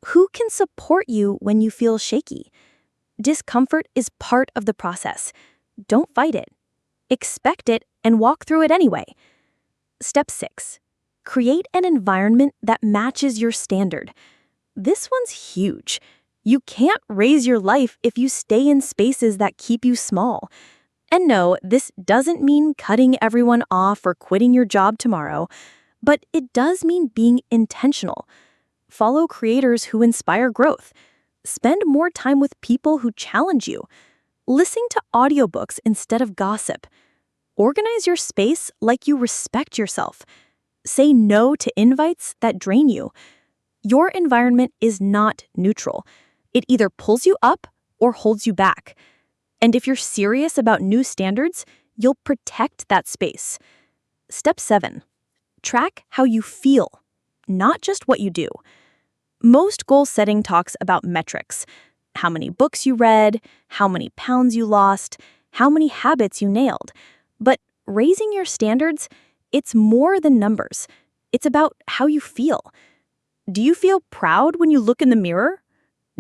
Who can support you when you feel shaky? Discomfort is part of the process. Don't fight it. Expect it and walk through it anyway. Step 6. Create an environment that matches your standard. This one's huge. You can't raise your life if you stay in spaces that keep you small. And no, this doesn't mean cutting everyone off or quitting your job tomorrow, but it does mean being intentional. Follow creators who inspire growth. Spend more time with people who challenge you. Listen to audiobooks instead of gossip. Organize your space like you respect yourself. Say no to invites that drain you. Your environment is not neutral. It either pulls you up or holds you back. And if you're serious about new standards, you'll protect that space. Step 7. Track how you feel, not just what you do. Most goal setting talks about metrics. How many books you read, how many pounds you lost, how many habits you nailed. But raising your standards, it's more than numbers. It's about how you feel. Do you feel proud when you look in the mirror?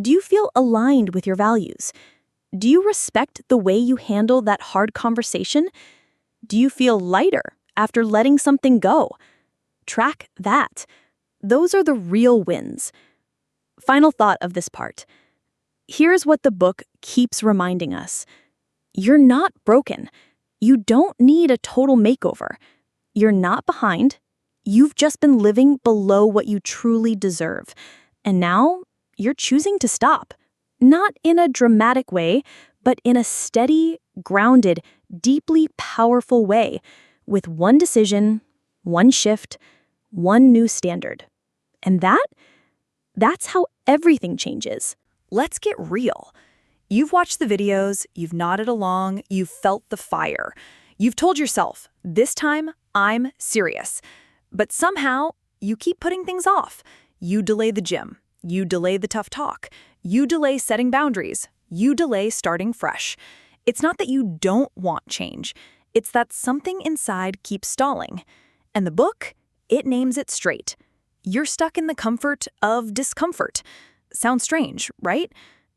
Do you feel aligned with your values? Do you respect the way you handle that hard conversation? Do you feel lighter after letting something go? Track that. Those are the real wins. Final thought of this part. Here's what the book keeps reminding us. You're not broken. You don't need a total makeover. You're not behind. You've just been living below what you truly deserve. And now you're choosing to stop. Not in a dramatic way, but in a steady, grounded, deeply powerful way, with one decision, one shift, one new standard. And that's how everything changes. Let's get real. You've watched the videos, you've nodded along, you've felt the fire. You've told yourself, this time I'm serious. But somehow, you keep putting things off. You delay the gym. You delay the tough talk. You delay setting boundaries. You delay starting fresh. It's not that you don't want change. It's that something inside keeps stalling. And the book, it names it straight. You're stuck in the comfort of discomfort. Sounds strange, right?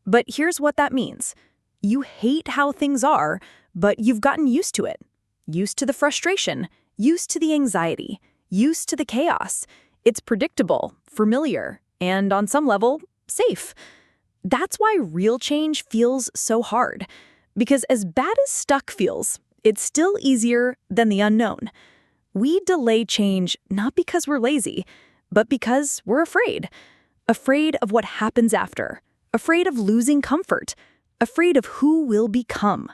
But here's what that means. You hate how things are, but you've gotten used to it. Used to the frustration. Used to the anxiety. Used to the chaos. It's predictable, familiar, and on some level, safe. That's why real change feels so hard. Because as bad as stuck feels, it's still easier than the unknown. We delay change not because we're lazy, but because we're afraid. Afraid of what happens after. Afraid of losing comfort. Afraid of who we'll become.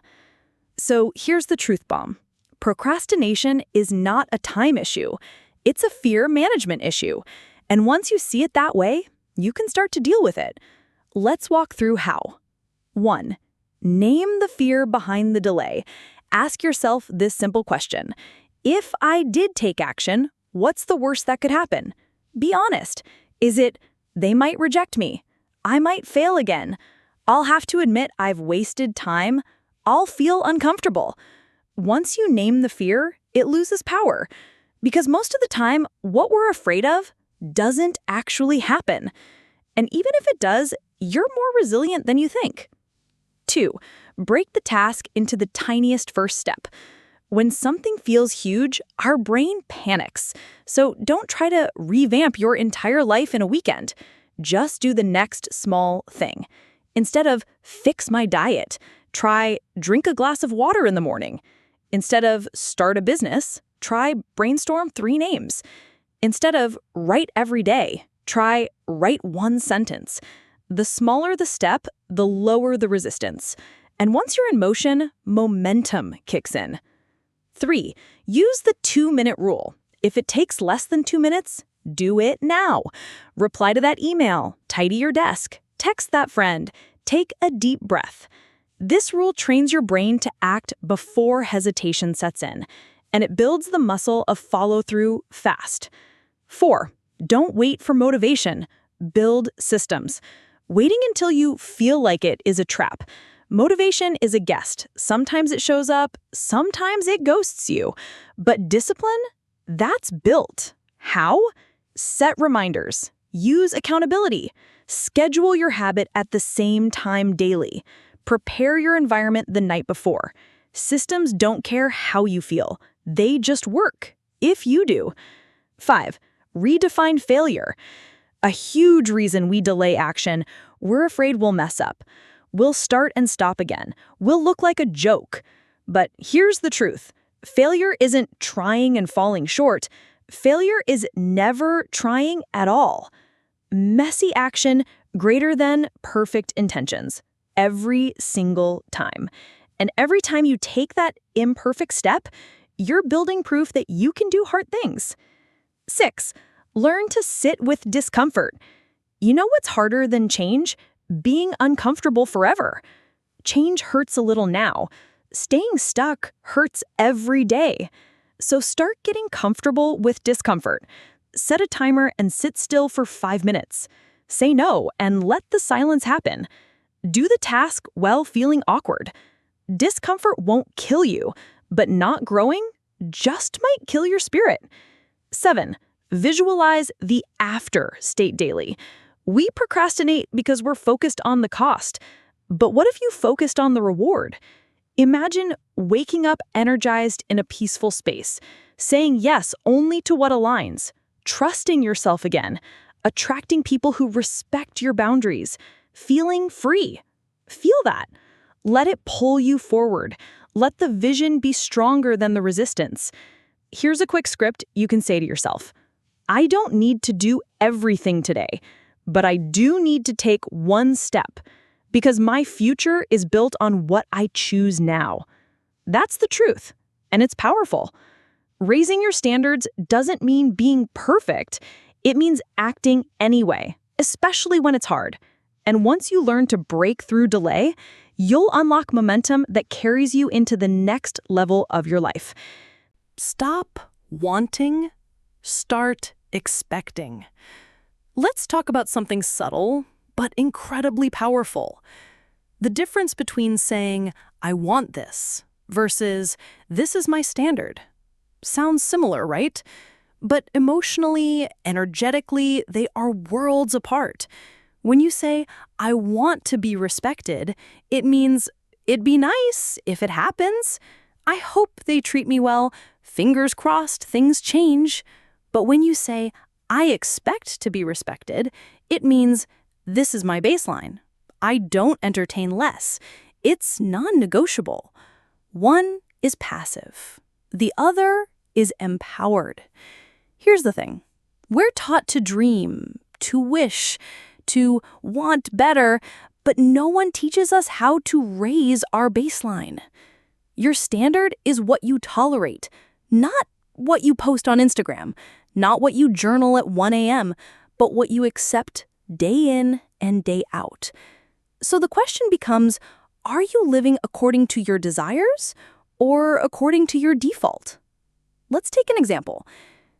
So here's the truth bomb. Procrastination is not a time issue. It's a fear management issue. And once you see it that way, you can start to deal with it. Let's walk through how. 1. Name the fear behind the delay. Ask yourself this simple question. If I did take action, what's the worst that could happen? Be honest. Is it, they might reject me? I might fail again. I'll have to admit I've wasted time. I'll feel uncomfortable. Once you name the fear, it loses power. Because most of the time, what we're afraid of doesn't actually happen. And even if it does, you're more resilient than you think. 2. Break the task into the tiniest first step. When something feels huge, our brain panics. So don't try to revamp your entire life in a weekend. Just do the next small thing. Instead of fix my diet, try drink a glass of water in the morning. Instead of start a business, try brainstorm 3 names. Instead of write every day, try write 1 sentence. The smaller the step, the lower the resistance. And once you're in motion, momentum kicks in. 3. Use the 2-minute rule. If it takes less than 2 minutes, do it now. Reply to that email, tidy your desk, text that friend, take a deep breath. This rule trains your brain to act before hesitation sets in, and it builds the muscle of follow-through fast. 4. Don't wait for motivation. Build systems. Waiting until you feel like it is a trap. Motivation is a guest. Sometimes it shows up, sometimes it ghosts you. But discipline? That's built. How? Set reminders. Use accountability. Schedule your habit at the same time daily. Prepare your environment the night before. Systems don't care how you feel. They just work, if you do. 5. Redefine failure. A huge reason we delay action, we're afraid we'll mess up. We'll start and stop again. We'll look like a joke. But here's the truth. Failure isn't trying and falling short. Failure is never trying at all. Messy action greater than perfect intentions. Every single time. And every time you take that imperfect step, you're building proof that you can do hard things. 6. Learn to sit with discomfort. You know what's harder than change? Being uncomfortable forever. Change hurts a little now. Staying stuck hurts every day. So start getting comfortable with discomfort. Set a timer and sit still for 5 minutes. Say no and let the silence happen. Do the task while feeling awkward. Discomfort won't kill you, but not growing just might kill your spirit. 7. Visualize the after state daily. We procrastinate because we're focused on the cost. But what if you focused on the reward? Imagine waking up energized in a peaceful space, saying yes only to what aligns, trusting yourself again, attracting people who respect your boundaries, feeling free. Feel that. Let it pull you forward. Let the vision be stronger than the resistance. Here's a quick script you can say to yourself. I don't need to do everything today, but I do need to take 1 step because my future is built on what I choose now. That's the truth, and it's powerful. Raising your standards doesn't mean being perfect. It means acting anyway, especially when it's hard. And once you learn to break through delay, you'll unlock momentum that carries you into the next level of your life. Stop wanting, start expecting. Let's talk about something subtle, but incredibly powerful. The difference between saying, I want this, versus, this is my standard. Sounds similar, right? But emotionally, energetically, they are worlds apart. When you say, I want to be respected, it means it'd be nice if it happens. I hope they treat me well. Fingers crossed, things change. But when you say, I expect to be respected, it means this is my baseline. I don't entertain less. It's non-negotiable. One is passive. The other is empowered. Here's the thing. We're taught to dream, to wish, to want better, but no one teaches us how to raise our baseline. Your standard is what you tolerate, not what you post on Instagram, not what you journal at 1 a.m., but what you accept day in and day out. So the question becomes, are you living according to your desires or according to your default? Let's take an example.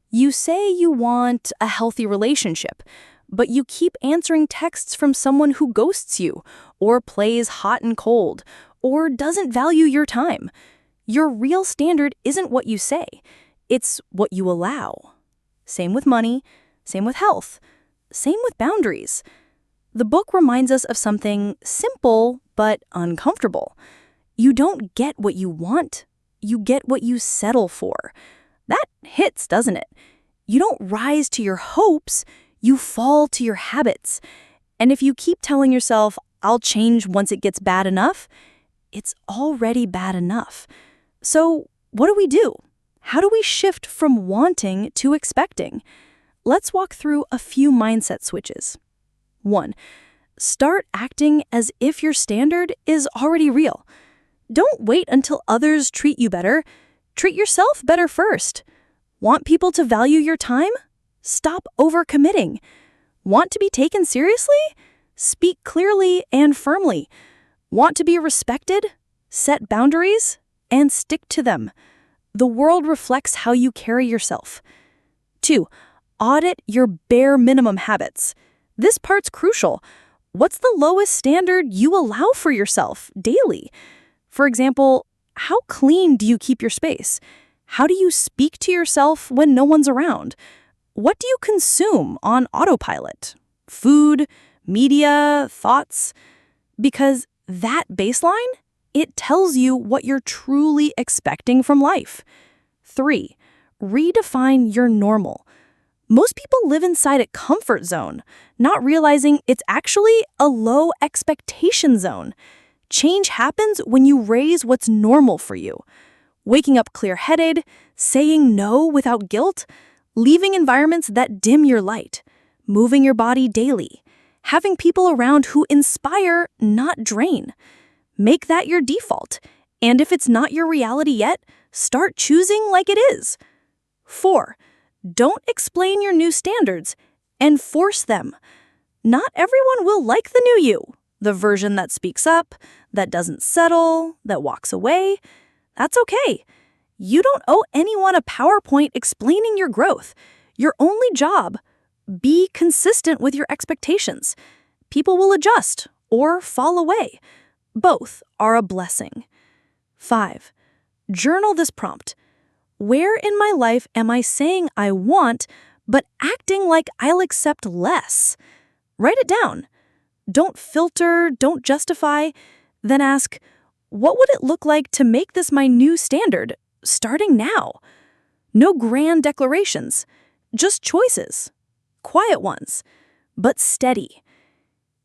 You say you want a healthy relationship, but you keep answering texts from someone who ghosts you, or plays hot and cold, or doesn't value your time. Your real standard isn't what you say, it's what you allow. Same with money, same with health, same with boundaries. The book reminds us of something simple but uncomfortable. You don't get what you want, you get what you settle for. That hits, doesn't it? You don't rise to your hopes, you fall to your habits. And if you keep telling yourself, I'll change once it gets bad enough, it's already bad enough. So what do? How do we shift from wanting to expecting? Let's walk through a few mindset switches. 1. Start acting as if your standard is already real. Don't wait until others treat you better. Treat yourself better first. Want people to value your time? Stop overcommitting. Want to be taken seriously? Speak clearly and firmly. Want to be respected? Set boundaries and stick to them. The world reflects how you carry yourself. 2. Audit your bare minimum habits. This part's crucial. What's the lowest standard you allow for yourself daily? For example, how clean do you keep your space? How do you speak to yourself when no one's around? What do you consume on autopilot? Food, media, thoughts? Because that baseline, it tells you what you're truly expecting from life. 3. Redefine your normal. Most people live inside a comfort zone, not realizing it's actually a low expectation zone. Change happens when you raise what's normal for you. Waking up clear-headed, saying no without guilt, leaving environments that dim your light, moving your body daily, having people around who inspire, not drain. Make that your default. And if it's not your reality yet, start choosing like it is. 4. Don't explain your new standards, enforce them. Not everyone will like the new you, the version that speaks up, that doesn't settle, that walks away. That's okay. You don't owe anyone a PowerPoint explaining your growth. Your only job, be consistent with your expectations. People will adjust or fall away. Both are a blessing. 5. Journal this prompt. Where in my life am I saying I want, but acting like I'll accept less? Write it down. Don't filter, don't justify. Then ask, what would it look like to make this my new standard, starting now? No grand declarations, just choices. Quiet ones, but steady.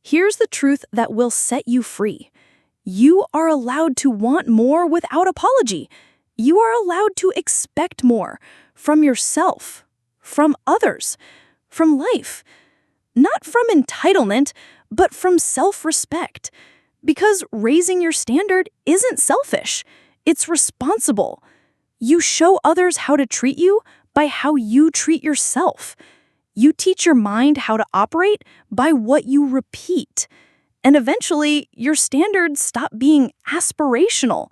Here's the truth that will set you free. You are allowed to want more without apology. You are allowed to expect more from yourself, from others, from life. Not from entitlement, but from self-respect. Because raising your standard isn't selfish, it's responsible. You show others how to treat you by how you treat yourself. You teach your mind how to operate by what you repeat. And eventually, your standards stop being aspirational.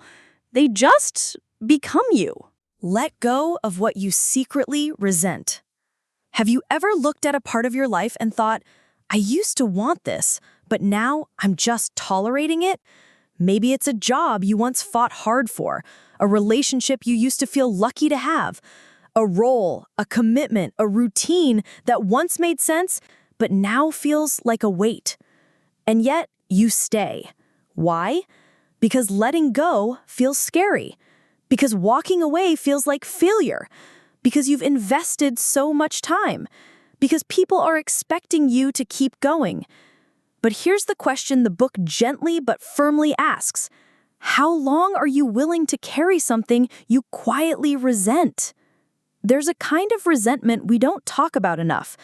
They just become you. Let go of what you secretly resent. Have you ever looked at a part of your life and thought, I used to want this, but now I'm just tolerating it? Maybe it's a job you once fought hard for, a relationship you used to feel lucky to have, a role, a commitment, a routine that once made sense, but now feels like a weight. And yet, you stay. Why? Because letting go feels scary. Because walking away feels like failure. Because you've invested so much time. Because people are expecting you to keep going. But here's the question the book gently but firmly asks. How long are you willing to carry something you quietly resent? There's a kind of resentment we don't talk about enough.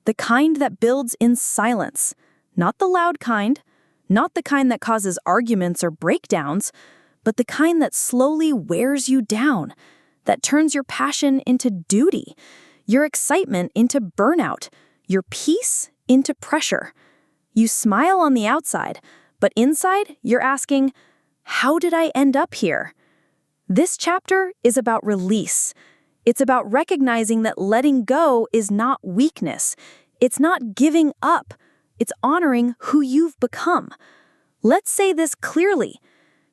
The kind that builds in silence. Not the loud kind. Not the kind that causes arguments or breakdowns. But the kind that slowly wears you down. That turns your passion into duty. Your excitement into burnout. Your peace into pressure. You smile on the outside, but inside you're asking, how did I end up here? This chapter is about release. It's about recognizing that letting go is not weakness. It's not giving up. It's honoring who you've become. Let's say this clearly.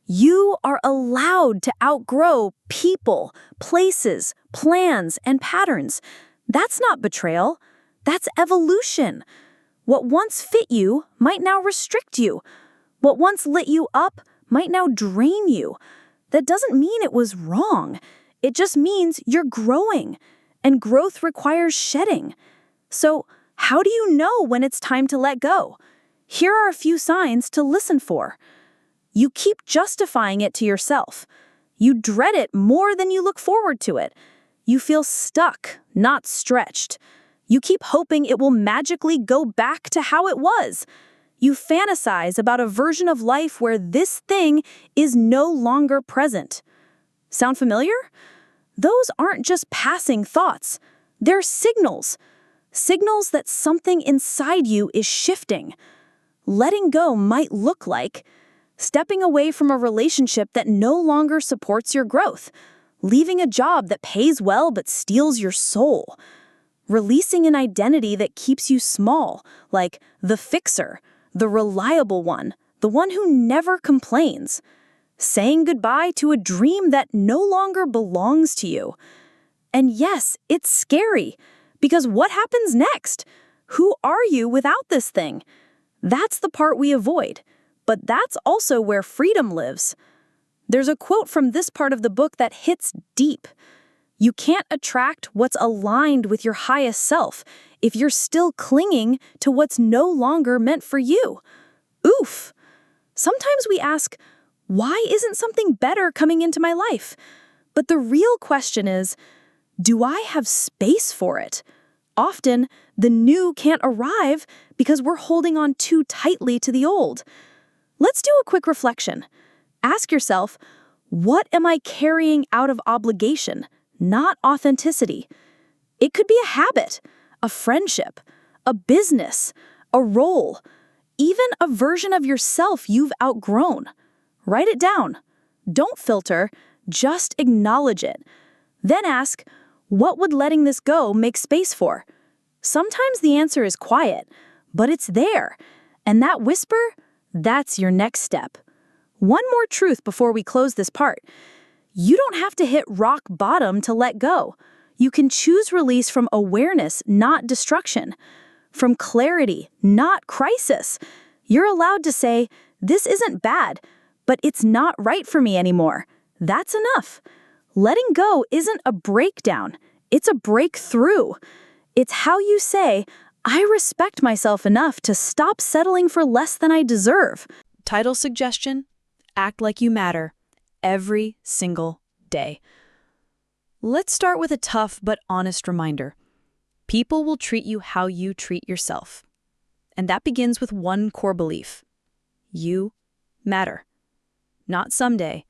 You are allowed to outgrow people, places, plans, and patterns. That's not betrayal. That's evolution. What once fit you might now restrict you. What once lit you up might now drain you. that doesn't mean it was wrong. It just means you're growing, and growth requires shedding. So, how do you know when it's time to let go? Here are a few signs to listen for. You keep justifying it to yourself. You dread it more than you look forward to it. You feel stuck, not stretched. You keep hoping it will magically go back to how it was. You fantasize about a version of life where this thing is no longer present. Sound familiar? Those aren't just passing thoughts. They're signals. Signals that something inside you is shifting. Letting go might look like stepping away from a relationship that no longer supports your growth, leaving a job that pays well but steals your soul, releasing an identity that keeps you small, like the fixer, the reliable one, the one who never complains, saying goodbye to a dream that no longer belongs to you. And yes, it's scary, because what happens next? Who are you without this thing? That's the part we avoid, but that's also where freedom lives. There's a quote from this part of the book that hits deep. You can't attract what's aligned with your highest self if you're still clinging to what's no longer meant for you. Oof! Sometimes we ask, why isn't something better coming into my life? But the real question is, do I have space for it? Often, the new can't arrive because we're holding on too tightly to the old. Let's do a quick reflection. Ask yourself, what am I carrying out of obligation, not authenticity? It could be a habit, a friendship, a business, a role, even a version of yourself you've outgrown. Write it down. Don't filter, just acknowledge it. Then ask, what would letting this go make space for? Sometimes the answer is quiet, but it's there. And that whisper, that's your next step. One more truth before we close this part. You don't have to hit rock bottom to let go. You can choose release from awareness, not destruction. From clarity, not crisis. You're allowed to say, this isn't bad, but it's not right for me anymore. That's enough. Letting go isn't a breakdown. It's a breakthrough. It's how you say, I respect myself enough to stop settling for less than I deserve. Title suggestion: Act Like You Matter, every single day. Let's start with a tough but honest reminder. People will treat you how you treat yourself. And that begins with one core belief. You matter. Not someday,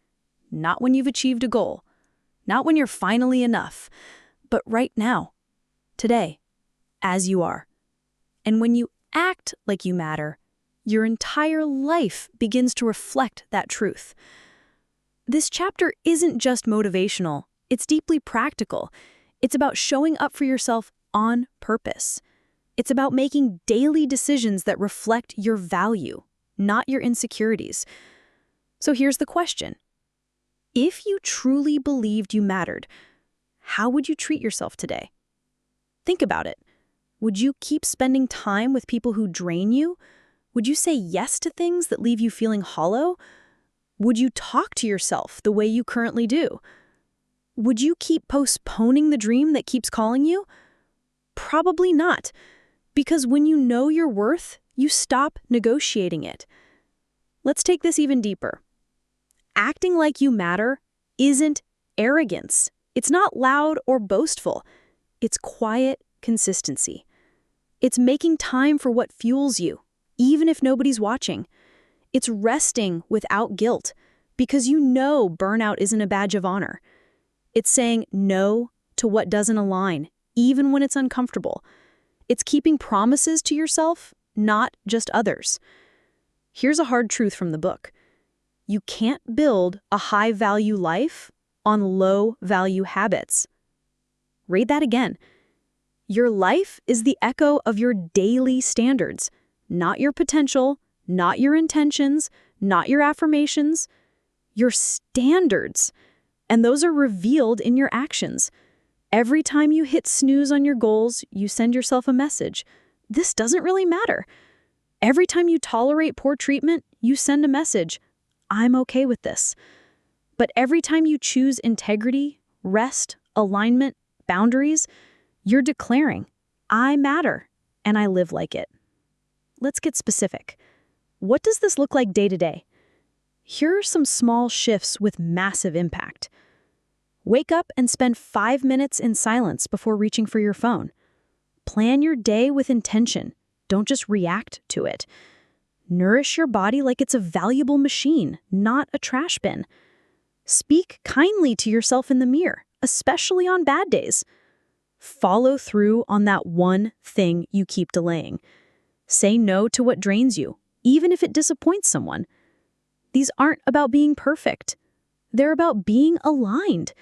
not when you've achieved a goal, not when you're finally enough, but right now, today, as you are. And when you act like you matter, your entire life begins to reflect that truth. This chapter isn't just motivational, it's deeply practical. It's about showing up for yourself on purpose. It's about making daily decisions that reflect your value, not your insecurities. So here's the question. If you truly believed you mattered, how would you treat yourself today? Think about it. Would you keep spending time with people who drain you? Would you say yes to things that leave you feeling hollow? Would you talk to yourself the way you currently do? Would you keep postponing the dream that keeps calling you? Probably not, because when you know your worth, you stop negotiating it. Let's take this even deeper. Acting like you matter isn't arrogance. It's not loud or boastful. It's quiet consistency. It's making time for what fuels you, even if nobody's watching. It's resting without guilt, because you know burnout isn't a badge of honor. It's saying no to what doesn't align, even when it's uncomfortable. It's keeping promises to yourself, not just others. Here's a hard truth from the book. You can't build a high-value life on low-value habits. Read that again. Your life is the echo of your daily standards, not your potential, not your intentions, not your affirmations, your standards. And those are revealed in your actions. Every time you hit snooze on your goals, you send yourself a message. This doesn't really matter. Every time you tolerate poor treatment, you send a message. I'm okay with this. But every time you choose integrity, rest, alignment, boundaries, you're declaring, I matter, and I live like it. Let's get specific. What does this look like day to day? Here are some small shifts with massive impact. Wake up and spend 5 minutes in silence before reaching for your phone. Plan your day with intention. Don't just react to it. Nourish your body like it's a valuable machine, not a trash bin. Speak kindly to yourself in the mirror, especially on bad days. Follow through on that one thing you keep delaying. Say no to what drains you, even if it disappoints someone. These aren't about being perfect. They're about being aligned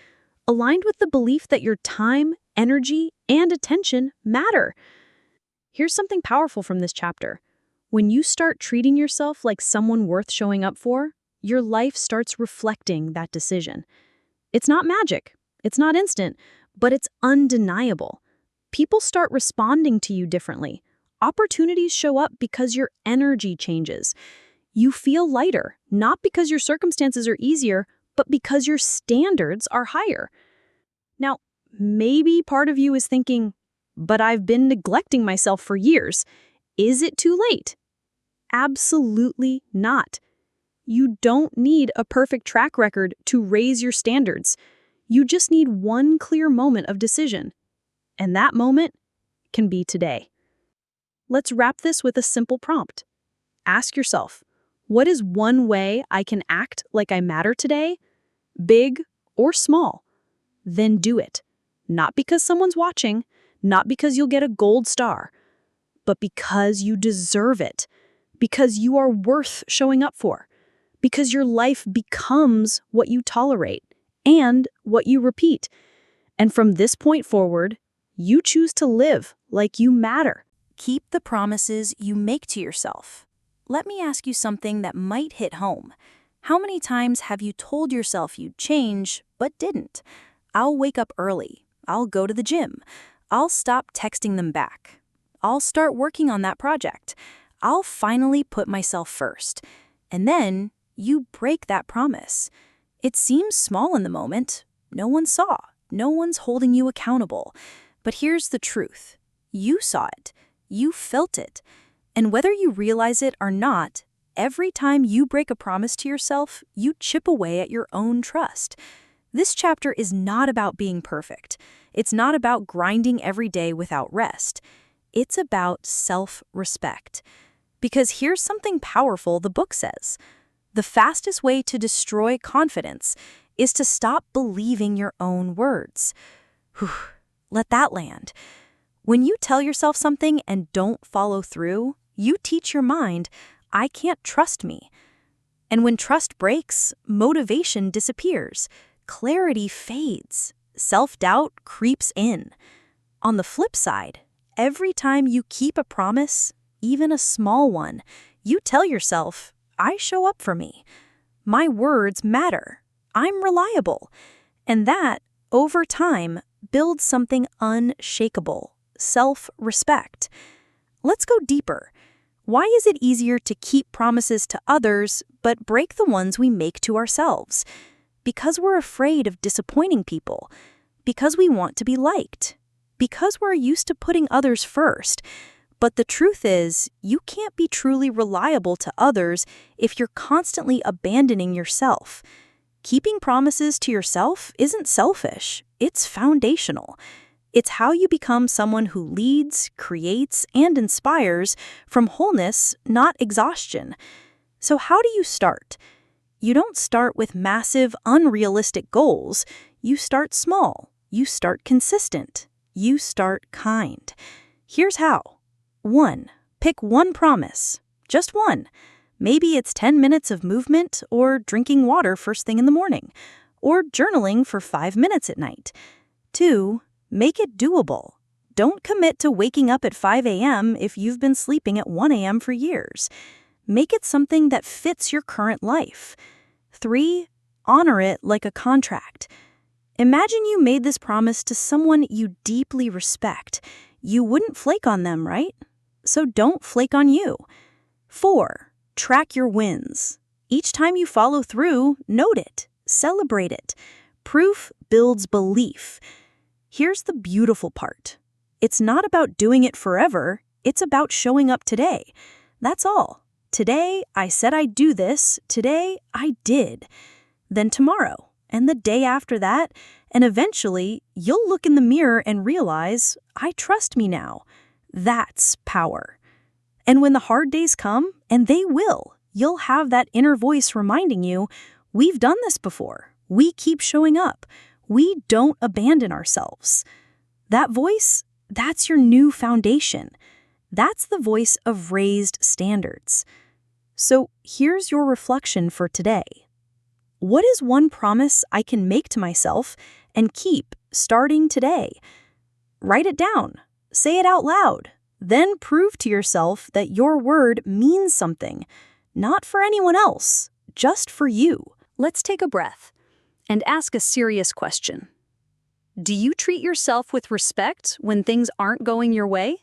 with the belief that your time, energy, and attention matter. Here's something powerful from this chapter. When you start treating yourself like someone worth showing up for, your life starts reflecting that decision. It's not magic, it's not instant, but it's undeniable. People start responding to you differently. Opportunities show up because your energy changes. You feel lighter, not because your circumstances are easier, but because your standards are higher. Now, maybe part of you is thinking, but I've been neglecting myself for years. Is it too late? Absolutely not. You don't need a perfect track record to raise your standards. You just need one clear moment of decision. And that moment can be today. Let's wrap this with a simple prompt. Ask yourself, what is one way I can act like I matter today? Big or small? Then do it. Not because someone's watching, not because you'll get a gold star, but because you deserve it, because you are worth showing up for, because your life becomes what you tolerate and what you repeat. And from this point forward, you choose to live like you matter. Keep the promises you make to yourself. Let me ask you something that might hit home. How many times have you told yourself you'd change, but didn't? I'll wake up early. I'll go to the gym. I'll stop texting them back. I'll start working on that project. I'll finally put myself first. And then you break that promise. It seems small in the moment. No one saw. No one's holding you accountable. But here's the truth. You saw it. You felt it. And whether you realize it or not, every time you break a promise to yourself, you chip away at your own trust. This chapter is not about being perfect. It's not about grinding every day without rest. It's about self-respect. Because here's something powerful the book says. The fastest way to destroy confidence is to stop believing your own words. Whew, let that land. When you tell yourself something and don't follow through, you teach your mind, I can't trust me. And when trust breaks, motivation disappears. Clarity fades. Self-doubt creeps in. On the flip side, every time you keep a promise, even a small one, you tell yourself, I show up for me. My words matter. I'm reliable. And that, over time, builds something unshakable, self-respect. Let's go deeper. Why is it easier to keep promises to others but break the ones we make to ourselves? Because we're afraid of disappointing people. Because we want to be liked. Because we're used to putting others first. But the truth is, you can't be truly reliable to others if you're constantly abandoning yourself. Keeping promises to yourself isn't selfish, it's foundational. It's how you become someone who leads, creates, and inspires from wholeness, not exhaustion. So how do you start? You don't start with massive, unrealistic goals. You start small. You start consistent. You start kind. Here's how. 1. Pick one promise. Just one. Maybe it's 10 minutes of movement or drinking water first thing in the morning, or journaling for 5 minutes at night. 2. Make it doable. Don't commit to waking up at 5 a.m. if you've been sleeping at 1 a.m. for years. Make it something that fits your current life. 3. Honor it like a contract. Imagine you made this promise to someone you deeply respect. You wouldn't flake on them, right? So don't flake on you. 4. Track your wins. Each time you follow through, note it. Celebrate it. Proof builds belief. Here's the beautiful part. It's not about doing it forever, it's about showing up today. That's all. Today, I said I'd do this. Today, I did. Then tomorrow, and the day after that, and eventually, you'll look in the mirror and realize, I trust me now. That's power. And when the hard days come, and they will, you'll have that inner voice reminding you, we've done this before. We keep showing up. We don't abandon ourselves. That voice, that's your new foundation. That's the voice of raised standards. So here's your reflection for today. What is one promise I can make to myself and keep starting today? Write it down. Say it out loud. Then prove to yourself that your word means something, not for anyone else, just for you. Let's take a breath and ask a serious question. Do you treat yourself with respect when things aren't going your way?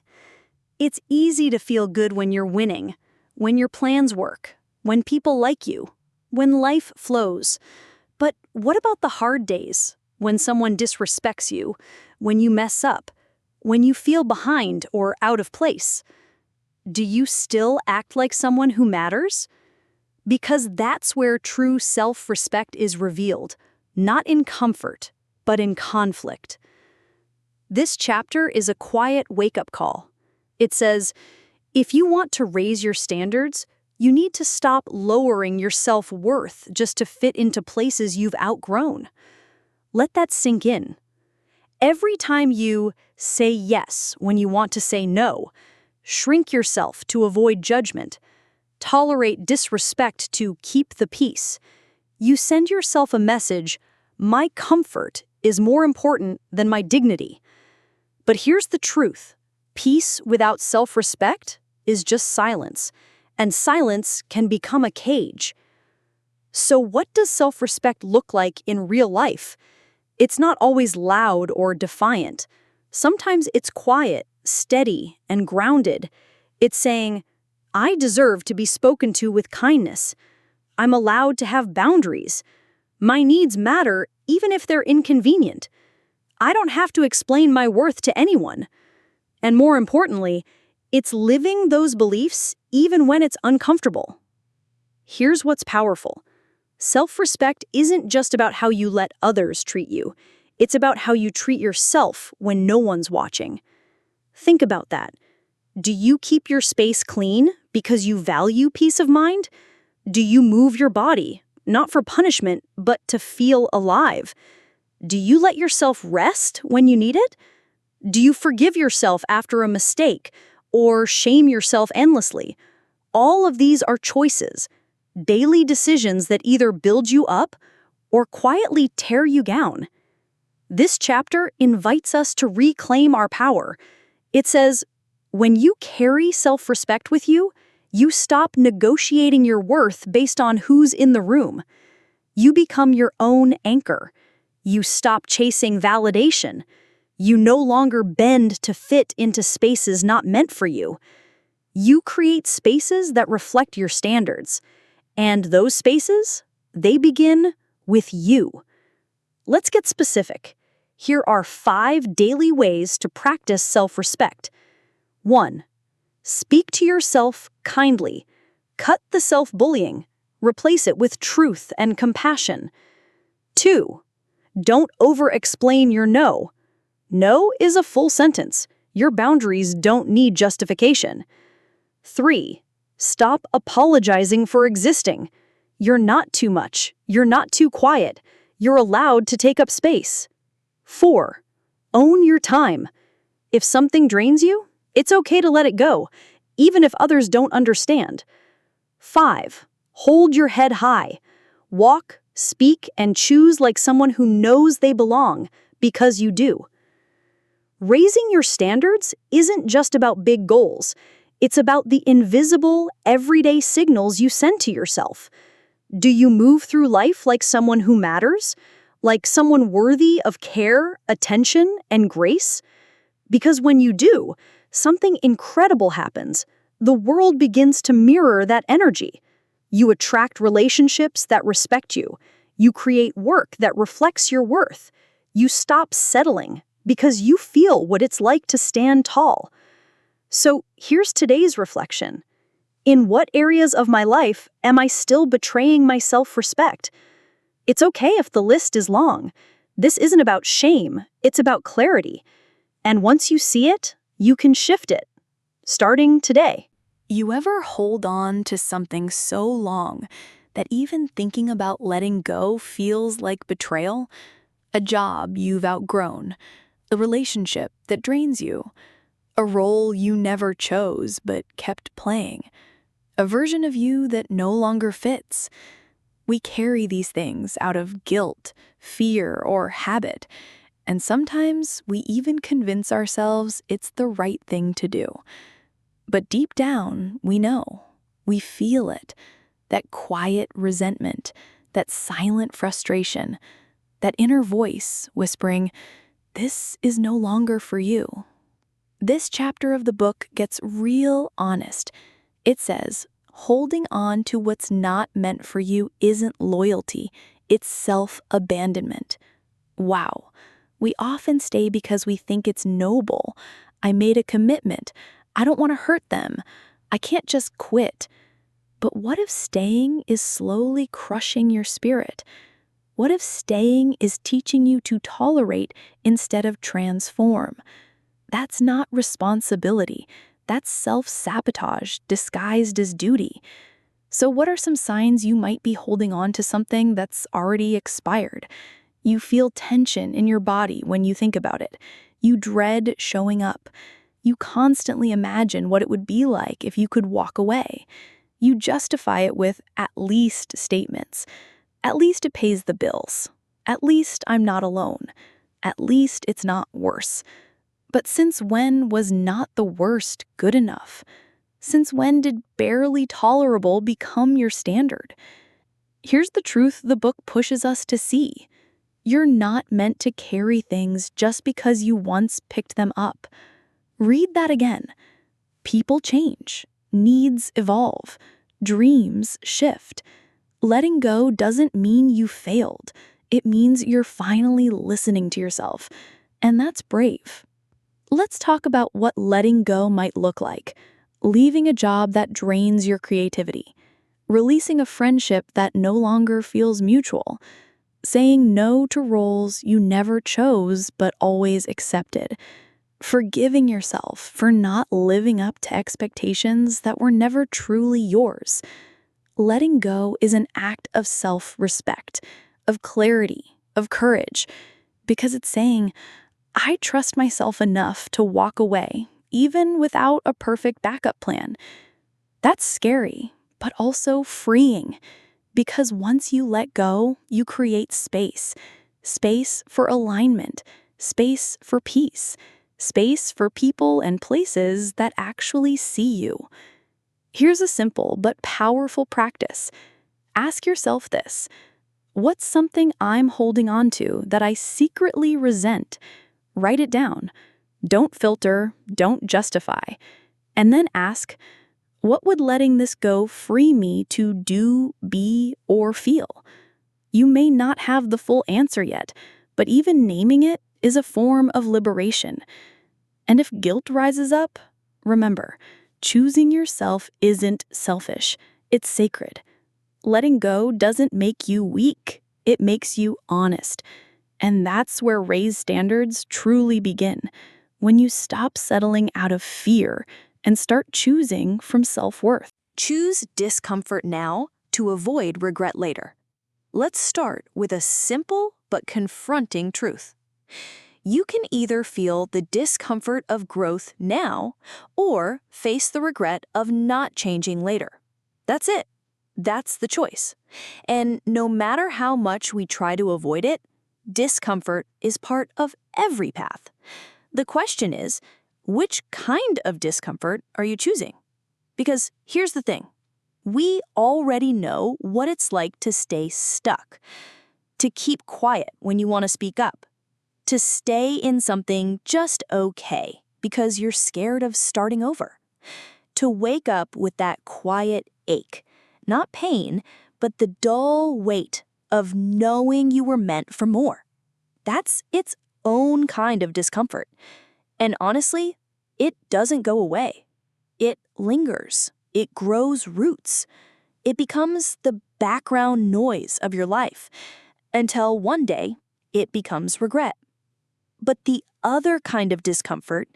It's easy to feel good when you're winning, when your plans work, when people like you, when life flows. But what about the hard days, when someone disrespects you, when you mess up, when you feel behind or out of place? Do you still act like someone who matters? Because that's where true self-respect is revealed, not in comfort, but in conflict. This chapter is a quiet wake-up call. It says, if you want to raise your standards, you need to stop lowering your self-worth just to fit into places you've outgrown. Let that sink in. Every time you say yes when you want to say no, shrink yourself to avoid judgment, tolerate disrespect to keep the peace, you send yourself a message, my comfort is more important than my dignity. But here's the truth. Peace without self-respect is just silence, and silence can become a cage. So what does self-respect look like in real life? It's not always loud or defiant. Sometimes it's quiet, steady, and grounded. It's saying, I deserve to be spoken to with kindness. I'm allowed to have boundaries. My needs matter even if they're inconvenient. I don't have to explain my worth to anyone. And more importantly, it's living those beliefs even when it's uncomfortable. Here's what's powerful. Self-respect isn't just about how you let others treat you. It's about how you treat yourself when no one's watching. Think about that. Do you keep your space clean because you value peace of mind? Do you move your body, not for punishment, but to feel alive? Do you let yourself rest when you need it? Do you forgive yourself after a mistake or shame yourself endlessly? All of these are choices, daily decisions that either build you up or quietly tear you down. This chapter invites us to reclaim our power. It says, when you carry self-respect with you, you stop negotiating your worth based on who's in the room. You become your own anchor. You stop chasing validation. You no longer bend to fit into spaces not meant for you. You create spaces that reflect your standards. And those spaces, they begin with you. Let's get specific. Here are 5 daily ways to practice self-respect. 1. Speak to yourself kindly. Cut the self-bullying. Replace it with truth and compassion. 2. Don't over-explain your no. No is a full sentence. Your boundaries don't need justification. 3. Stop apologizing for existing. You're not too much. You're not too quiet. You're allowed to take up space. 4. Own your time. If something drains you, it's okay to let it go, even if others don't understand. 5. Hold your head high. Walk, speak, and choose like someone who knows they belong, because you do. Raising your standards isn't just about big goals. It's about the invisible, everyday signals you send to yourself. Do you move through life like someone who matters? Like someone worthy of care, attention, and grace? Because when you do, something incredible happens. The world begins to mirror that energy. You attract relationships that respect you. You create work that reflects your worth. You stop settling because you feel what it's like to stand tall. So here's today's reflection. In what areas of my life am I still betraying my self-respect? It's okay if the list is long. This isn't about shame, it's about clarity. And once you see it, you can shift it, starting today. You ever hold on to something so long that even thinking about letting go feels like betrayal? A job you've outgrown, a relationship that drains you, a role you never chose but kept playing, a version of you that no longer fits. We carry these things out of guilt, fear, or habit, and sometimes we even convince ourselves it's the right thing to do. But deep down, we know, we feel it, that quiet resentment, that silent frustration, that inner voice whispering, "This is no longer for you." This chapter of the book gets real honest. It says, holding on to what's not meant for you isn't loyalty, it's self-abandonment. Wow. We often stay because we think it's noble. I made a commitment. I don't want to hurt them. I can't just quit. But what if staying is slowly crushing your spirit? What if staying is teaching you to tolerate instead of transform? That's not responsibility. That's self-sabotage disguised as duty. So what are some signs you might be holding on to something that's already expired? You feel tension in your body when you think about it. You dread showing up. You constantly imagine what it would be like if you could walk away. You justify it with "at least" statements. At least it pays the bills. At least I'm not alone. At least it's not worse. But since when was not the worst good enough? Since when did barely tolerable become your standard? Here's the truth the book pushes us to see. You're not meant to carry things just because you once picked them up. Read that again. People change. Needs evolve. Dreams shift. Letting go doesn't mean you failed. It means you're finally listening to yourself. And that's brave. Let's talk about what letting go might look like. Leaving a job that drains your creativity. Releasing a friendship that no longer feels mutual. Saying no to roles you never chose but always accepted. Forgiving yourself for not living up to expectations that were never truly yours. Letting go is an act of self-respect, of clarity, of courage, because it's saying, I trust myself enough to walk away, even without a perfect backup plan. That's scary, but also freeing, because once you let go, you create space. Space for alignment, space for peace, space for people and places that actually see you. Here's a simple but powerful practice. Ask yourself this. What's something I'm holding on to that I secretly resent? Write it down. Don't filter, don't justify. And then ask, what would letting this go free me to do, be, or feel? You may not have the full answer yet, but even naming it is a form of liberation. And if guilt rises up, remember, choosing yourself isn't selfish, it's sacred. Letting go doesn't make you weak, it makes you honest. And that's where raised standards truly begin, when you stop settling out of fear and start choosing from self-worth. Choose discomfort now to avoid regret later. Let's start with a simple but confronting truth. You can either feel the discomfort of growth now or face the regret of not changing later. That's it. That's the choice. And no matter how much we try to avoid it, discomfort is part of every path. The question is, which kind of discomfort are you choosing? Because here's the thing. We already know what it's like to stay stuck, to keep quiet when you want to speak up, to stay in something just okay because you're scared of starting over, to wake up with that quiet ache, not pain, but the dull weight of knowing you were meant for more. That's its own kind of discomfort. And honestly, it doesn't go away. It lingers. It grows roots. It becomes the background noise of your life until one day it becomes regret. But the other kind of discomfort,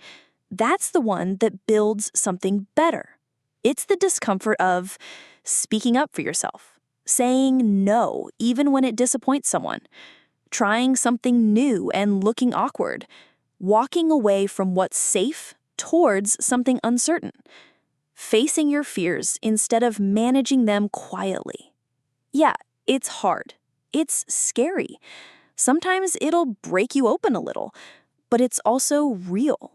that's the one that builds something better. It's the discomfort of speaking up for yourself, saying no even when it disappoints someone, trying something new and looking awkward, walking away from what's safe towards something uncertain, facing your fears instead of managing them quietly. Yeah, it's hard. It's scary. Sometimes it'll break you open a little, but it's also real.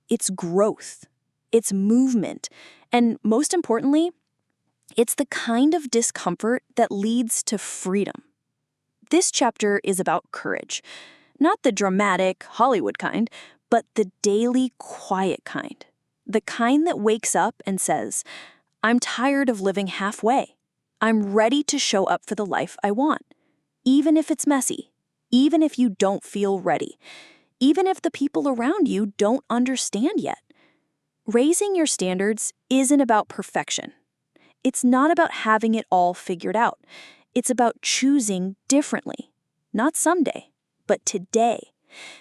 It's growth. It's movement. And most importantly, it's the kind of discomfort that leads to freedom. This chapter is about courage. Not the dramatic Hollywood kind, but the daily quiet kind. The kind that wakes up and says, I'm tired of living halfway. I'm ready to show up for the life I want. Even if it's messy, even if you don't feel ready, even if the people around you don't understand yet. Raising your standards isn't about perfection. It's not about having it all figured out. It's about choosing differently. Not someday, but today.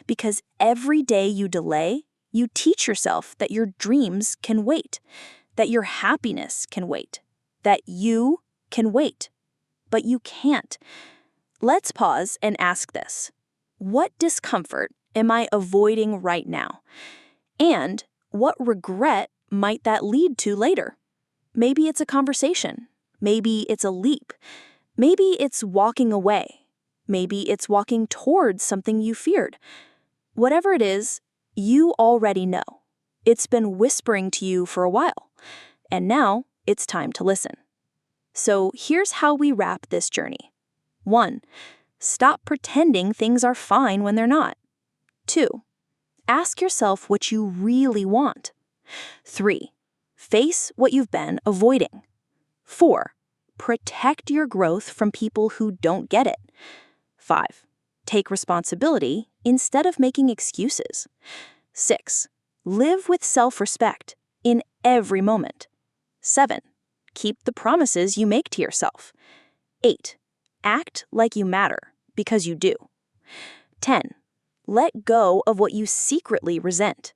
Because every day you delay, you teach yourself that your dreams can wait, that your happiness can wait, that you can wait. But you can't. Let's pause and ask this. What discomfort am I avoiding right now? And what regret might that lead to later? Maybe it's a conversation. Maybe it's a leap. Maybe it's walking away. Maybe it's walking towards something you feared. Whatever it is, you already know. It's been whispering to you for a while. And now it's time to listen. So here's how we wrap this journey. 1. Stop pretending things are fine when they're not. 2. Ask yourself what you really want. 3. Face what you've been avoiding. 4. Protect your growth from people who don't get it. 5. Take responsibility instead of making excuses. 6. Live with self-respect in every moment. 7. Keep the promises you make to yourself. 8. Act like you matter, because you do. 10. Let go of what you secretly resent.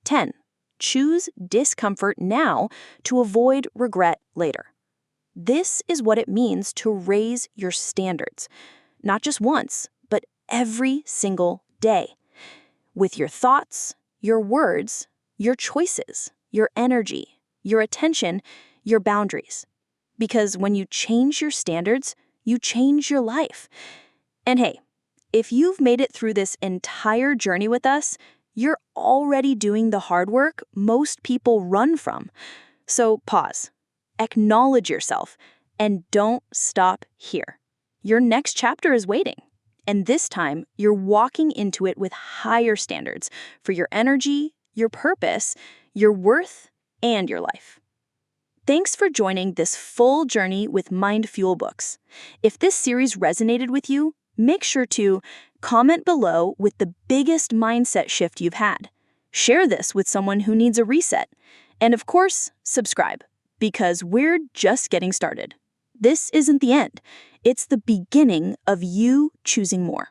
10. Choose discomfort now to avoid regret later. This is what it means to raise your standards, not just once, but every single day. With your thoughts, your words, your choices, your energy, your attention, your boundaries. Because when you change your standards, you change your life. And hey, if you've made it through this entire journey with us, you're already doing the hard work most people run from. So pause, acknowledge yourself, and don't stop here. Your next chapter is waiting. And this time, you're walking into it with higher standards for your energy, your purpose, your worth, and your life. Thanks for joining this full journey with Mind Fuel Books. If this series resonated with you, make sure to comment below with the biggest mindset shift you've had. Share this with someone who needs a reset. And of course, subscribe, because we're just getting started. This isn't the end. It's the beginning of you choosing more.